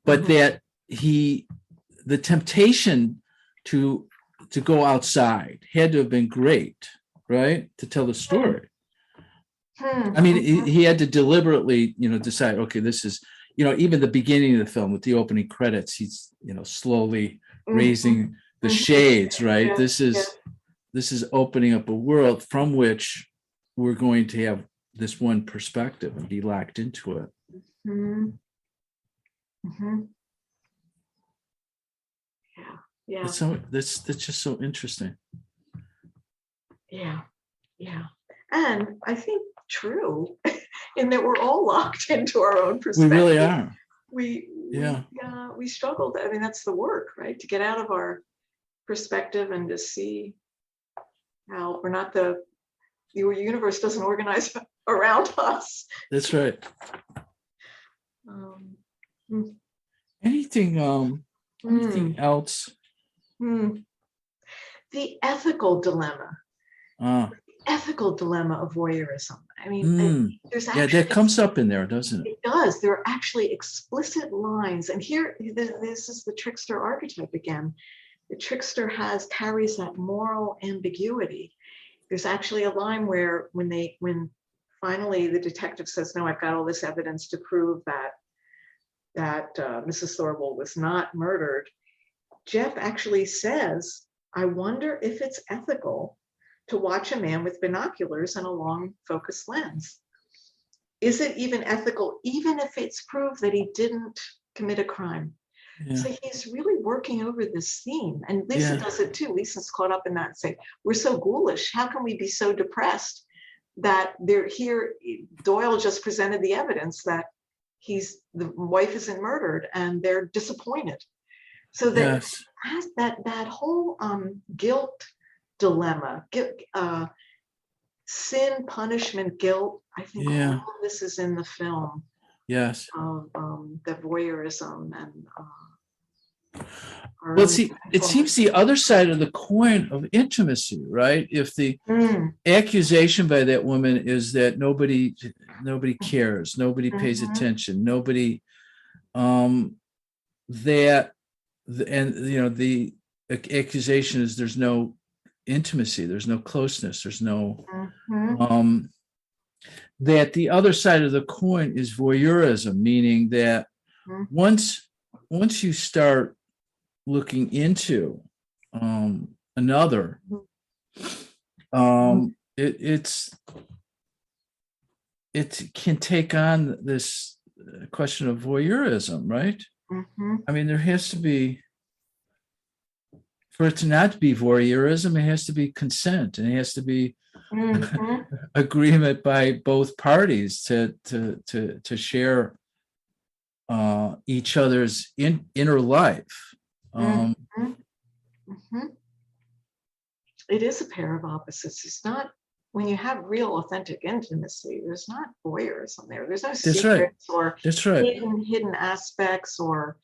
but that the temptation to go outside had to have been great, right? To tell the story. I mean, he had to deliberately, decide, okay, this is, even the beginning of the film with the opening credits, he's, slowly raising the shades, right?
Yeah,
This is opening up a world from which we're going to have this one perspective and be locked into it.
Mm-hmm. Mm-hmm. Yeah.
That's just so interesting.
Yeah. And I think true in that we're all locked into our own perspective.
We really are.
We struggled. I mean, that's the work, right? To get out of our perspective and to see how we're not the universe doesn't organize around us.
That's right. Anything else?
The ethical dilemma. Ethical dilemma of voyeurism. I mean, there's actually,
that comes up in there, doesn't it?
It does. There are actually explicit lines, and here, this is the trickster archetype again. The trickster carries that moral ambiguity. There's actually a line where when finally the detective says, "No, I've got all this evidence to prove that Mrs. Thorwald was not murdered," Jeff actually says, "I wonder if it's ethical to watch a man with binoculars and a long focused lens. Is it even ethical, even if it's proved that he didn't commit a crime?" Yeah. So he's really working over this theme. And Lisa does it too. Lisa's caught up in that and saying, we're so ghoulish. How can we be so depressed that they're here? Doyle just presented the evidence that the wife isn't murdered and they're disappointed. So that whole guilt dilemma, sin, punishment, guilt, I think all of this is in the film.
Yes.
The voyeurism and
well, see, it seems the other side of the coin of intimacy, right? If the accusation by that woman is that nobody cares, nobody pays attention, nobody the accusation is there's no intimacy, there's no closeness, there's no that the other side of the coin is voyeurism, meaning that once you start looking into another, it can take on this question of voyeurism, right? I mean, there has to be, for it to not be voyeurism, it has to be consent, and it has to be agreement by both parties to share each other's inner life.
It is a pair of opposites. It's not, when you have real authentic intimacy, there's not voyeurism there. There's no secrets or hidden aspects or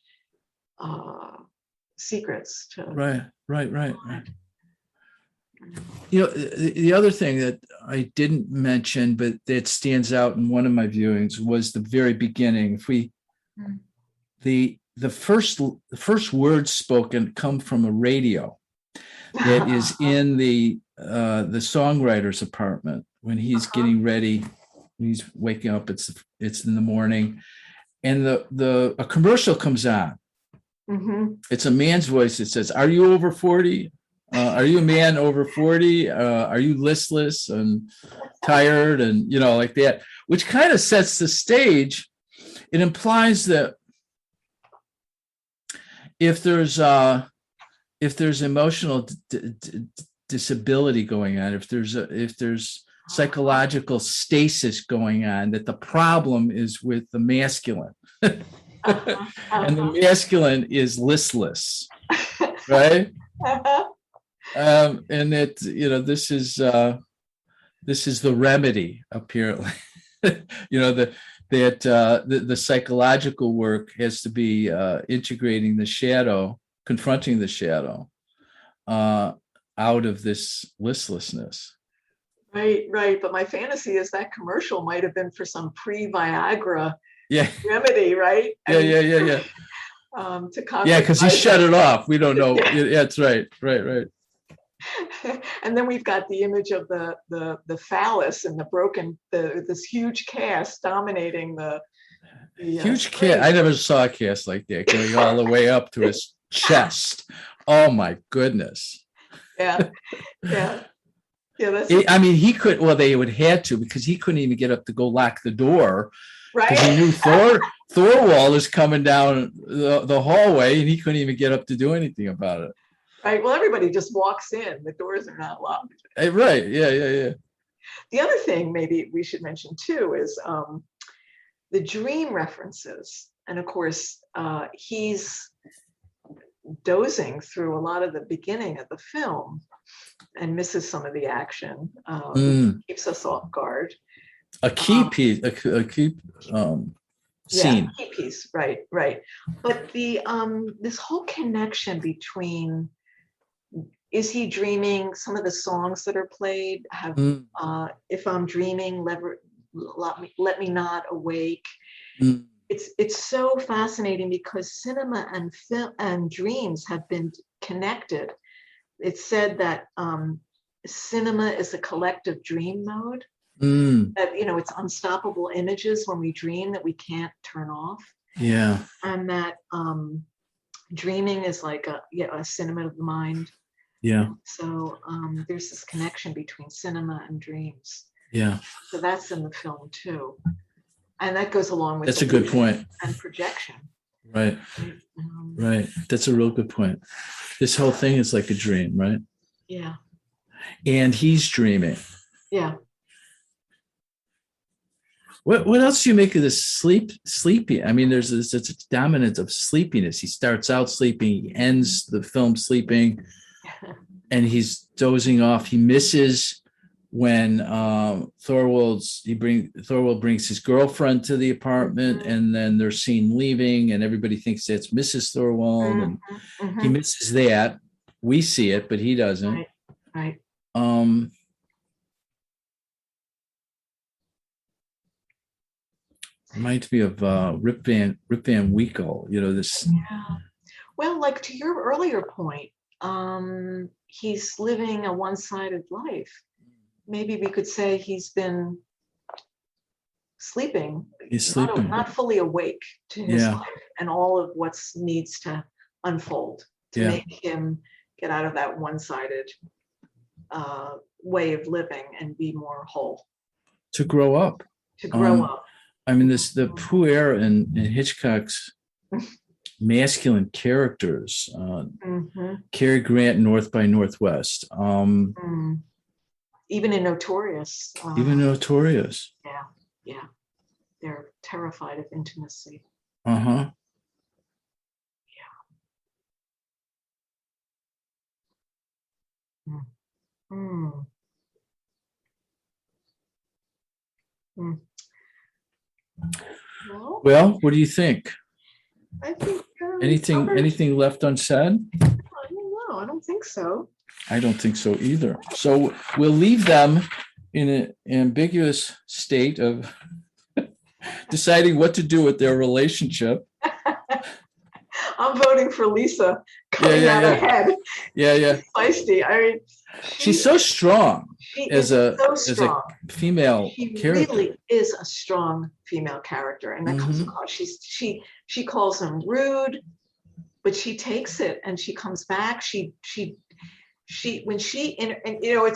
secrets to
right. The other thing that I didn't mention, but that stands out in one of my viewings, was the very beginning. If we the first words spoken come from a radio that is in the songwriter's apartment when he's getting ready. He's waking up. It's in the morning, and a commercial comes on. It's a man's voice that says, "Are you over 40? Are you a man over 40? Are you listless and tired?" And like that, which kind of sets the stage. It implies that if there's emotional disability going on, if there's psychological stasis going on, that the problem is with the masculine, and the masculine is listless, right? And that this is the remedy, apparently. The psychological work has to be integrating the shadow, confronting the shadow out of this listlessness.
Right. But my fantasy is that commercial might have been for some pre-Viagra remedy, right?
Yeah.
To
because he shut it off. We don't know. That's right.
And then we've got the image of the phallus and this huge cast dominating the Yes,
Huge
great.
cast. I never saw a cast like that going all the way up to his chest. Oh my goodness.
Yeah, yeah, yeah. That's
I mean, he could. Well, they would had to because he couldn't even get up to go lock the door because he
right.
knew Thorwald is coming down the hallway, and he couldn't even get up to do anything about it.
Right. Well, everybody just walks in. The doors are not locked.
Right. Yeah.
The other thing maybe we should mention too is the dream references. And of course, he's dozing through a lot of the beginning of the film and misses some of the action, keeps us off guard.
A key piece, a key scene.
Yeah, key piece, right. But the this whole connection between, is he dreaming? Some of the songs that are played have "If I'm Dreaming," let me not awake. It's so fascinating because cinema and film and dreams have been connected. It's said that cinema is a collective dream mode. That it's unstoppable images when we dream that we can't turn off.
Yeah.
And that dreaming is like a cinema of the mind.
Yeah.
So there's this connection between cinema and dreams.
Yeah.
So that's in the film too. And that goes along with
that's a good point.
And projection.
Right. Right. That's a real good point. This whole thing is like a dream, right?
Yeah.
And he's dreaming.
Yeah.
What else do you make of this sleepy? I mean, there's it's a dominance of sleepiness. He starts out sleeping, he ends the film sleeping, and he's dozing off. He misses when Thorwald brings his girlfriend to the apartment, and then they're seen leaving, and everybody thinks that's Mrs. Thorwald, and he misses that. We see it, but he doesn't.
Right.
Reminds me of Rip Van Winkle, this.
Yeah. Well, like to your earlier point, he's living a one-sided life. Maybe we could say he's been sleeping.
He's sleeping.
Not fully awake to his life and all of what needs to unfold to make him get out of that one-sided way of living and be more whole.
To grow up. I mean, the puer in Hitchcock's masculine characters, Cary Grant, North by Northwest.
Even in Notorious. Yeah. They're terrified of intimacy.
Well, what do you think?
I think
anything left unsaid?
I don't know. I don't think so.
I don't think so either. So we'll leave them in an ambiguous state of deciding what to do with their relationship.
I'm voting for Lisa coming out ahead.
Yeah.
Feisty. I mean,
she's so strong as a female
she
character.
She really is a strong female character, and that comes across. She calls him rude, but she takes it and she comes back. It's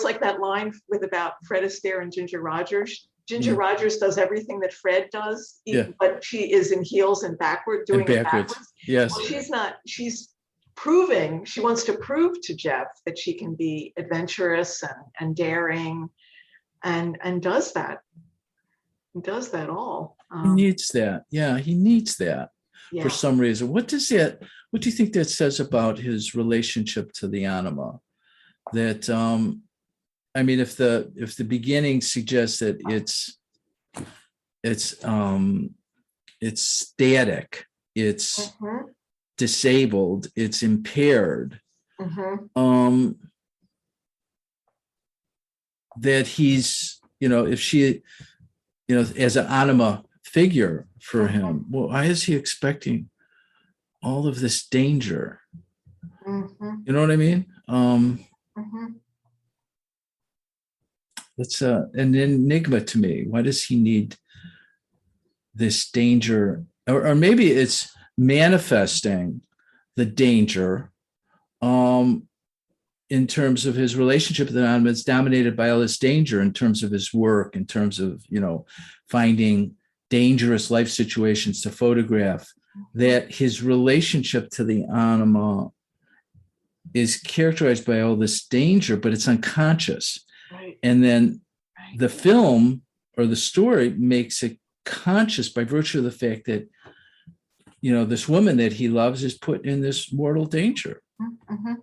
like that line about Fred Astaire and Ginger Rogers. Ginger Rogers does everything that Fred does, but she is in heels and doing it backwards.
Yes.
Well, she's she wants to prove to Jeff that she can be adventurous and daring and does that. He does that all.
He needs that. Yeah, he needs that for some reason. What do you think that says about his relationship to the anima? That I mean, if the beginning suggests that it's static, it's disabled, it's impaired, that he's, if she, as an anima figure for him, well, why is he expecting all of this danger? You know what I mean? It's an enigma to me. Why does he need this danger, or maybe it's manifesting the danger in terms of his relationship with Anima. It's dominated by all this danger in terms of his work, in terms of, finding dangerous life situations to photograph, that his relationship to the Anima is characterized by all this danger, but it's unconscious.
Right.
And then the film or the story makes it conscious by virtue of the fact that, this woman that he loves is put in this mortal danger.
Mm-hmm.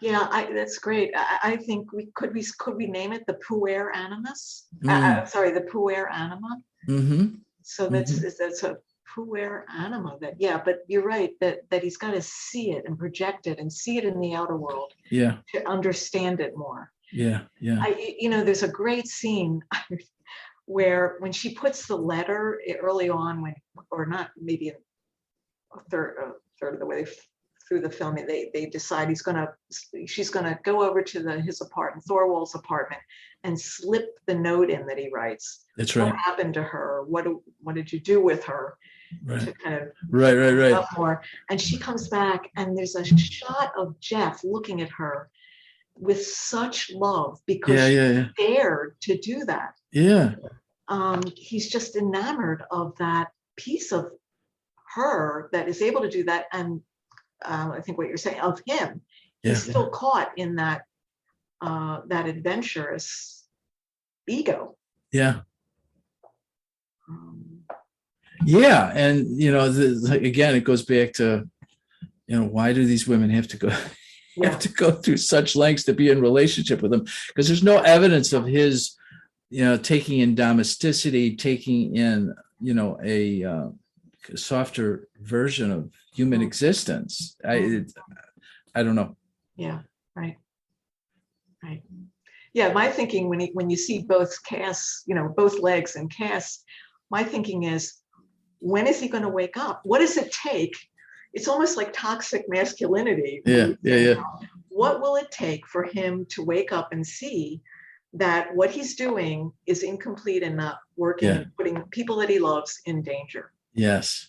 Yeah, that's great. I think could we name it the puer animus? The puer anima.
Mm-hmm.
So that's a puer anima. But you're right that he's got to see it and project it and see it in the outer world.
Yeah.
To understand it more.
Yeah. Yeah.
There's a great scene where when she puts the letter early on, maybe a third of the way through the film, they decide she's gonna go over to his apartment, Thorwald's apartment, and slip the note in that he writes.
That's right.
What happened to her? What did you do with her?
Right.
To kind of
right.
Up more. And she comes back, and there's a shot of Jeff looking at her with such love because she dared to do that.
Yeah.
He's just enamored of that piece of her that is able to do that, and I think what you're saying of him, he's still caught in that adventurous ego.
Yeah. And again, it goes back to, why do these women have to go through such lengths to be in relationship with him? Because there's no evidence of his, taking in domesticity, taking in, a softer version of human existence. I don't know.
Yeah. Right. Yeah. My thinking when you see both casts, both legs and casts, my thinking is, when is he going to wake up? What does it take? It's almost like toxic masculinity.
Yeah.
What will it take for him to wake up and see that what he's doing is incomplete and not working, and putting people that he loves in danger? Yes.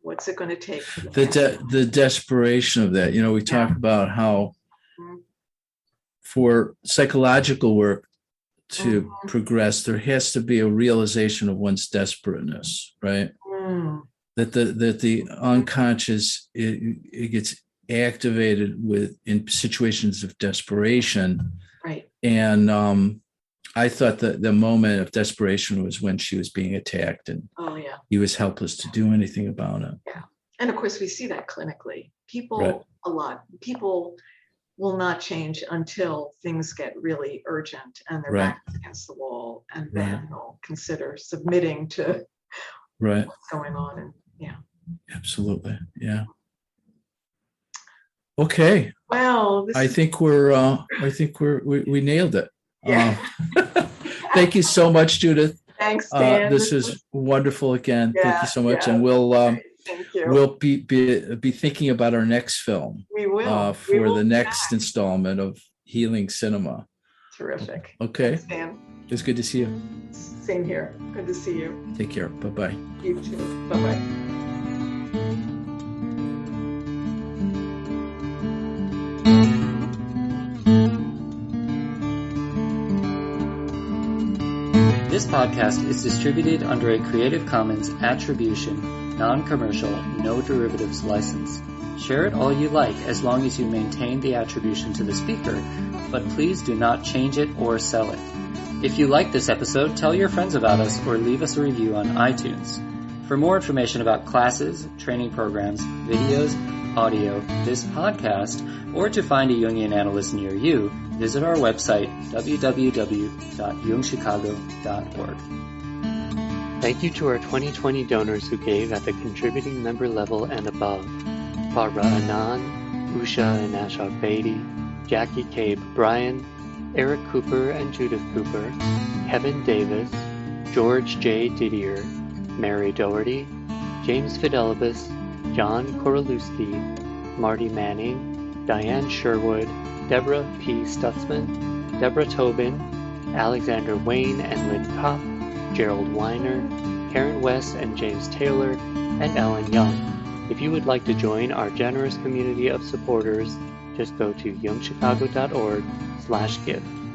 What's it going to take?
The desperation of that. We talk about how for psychological work to progress, there has to be a realization of one's desperateness, right? That the unconscious it gets activated in situations of desperation,
right?
And I thought that the moment of desperation was when she was being attacked, and he was helpless to do anything about it.
Yeah, and of course we see that clinically. People will not change until things get really urgent and their backs against the wall, and then they'll consider submitting to what's going on. And
absolutely, yeah. Okay.
Well,
I think we nailed it. Yeah. Thank you so much, Judith.
Thanks, Dan.
This is wonderful again. Thank you so much, and we'll be thinking about our next film.
We will
for the next installment of Healing Cinema.
Terrific.
Okay.
Thanks, Dan.
It's good to see you.
Same here. Good to see you.
Take care. Bye-bye.
You too. Bye-bye.
This podcast is distributed under a Creative Commons Attribution, Non-Commercial, No Derivatives license. Share it all you like as long as you maintain the attribution to the speaker, but please do not change it or sell it. If you like this episode, tell your friends about us or leave us a review on iTunes. For more information about classes, training programs, videos, audio, this podcast, or to find a Jungian analyst near you, visit our website, www.jungchicago.org. Thank you to our 2020 donors who gave at the contributing member level and above: Barbara Anand, Usha and Ashok Beatty, Jackie Cabe Bryan, Eric Cooper and Judith Cooper, Kevin Davis, George J. Didier, Mary Doherty, James Fidelibus, John Korolewski, Marty Manning, Diane Sherwood, Deborah P. Stutzman, Deborah Tobin, Alexander Wayne and Lynn Kopp, Gerald Weiner, Karen West and James Taylor, and Ellen Young. If you would like to join our generous community of supporters, just go to youngchicago.org/give.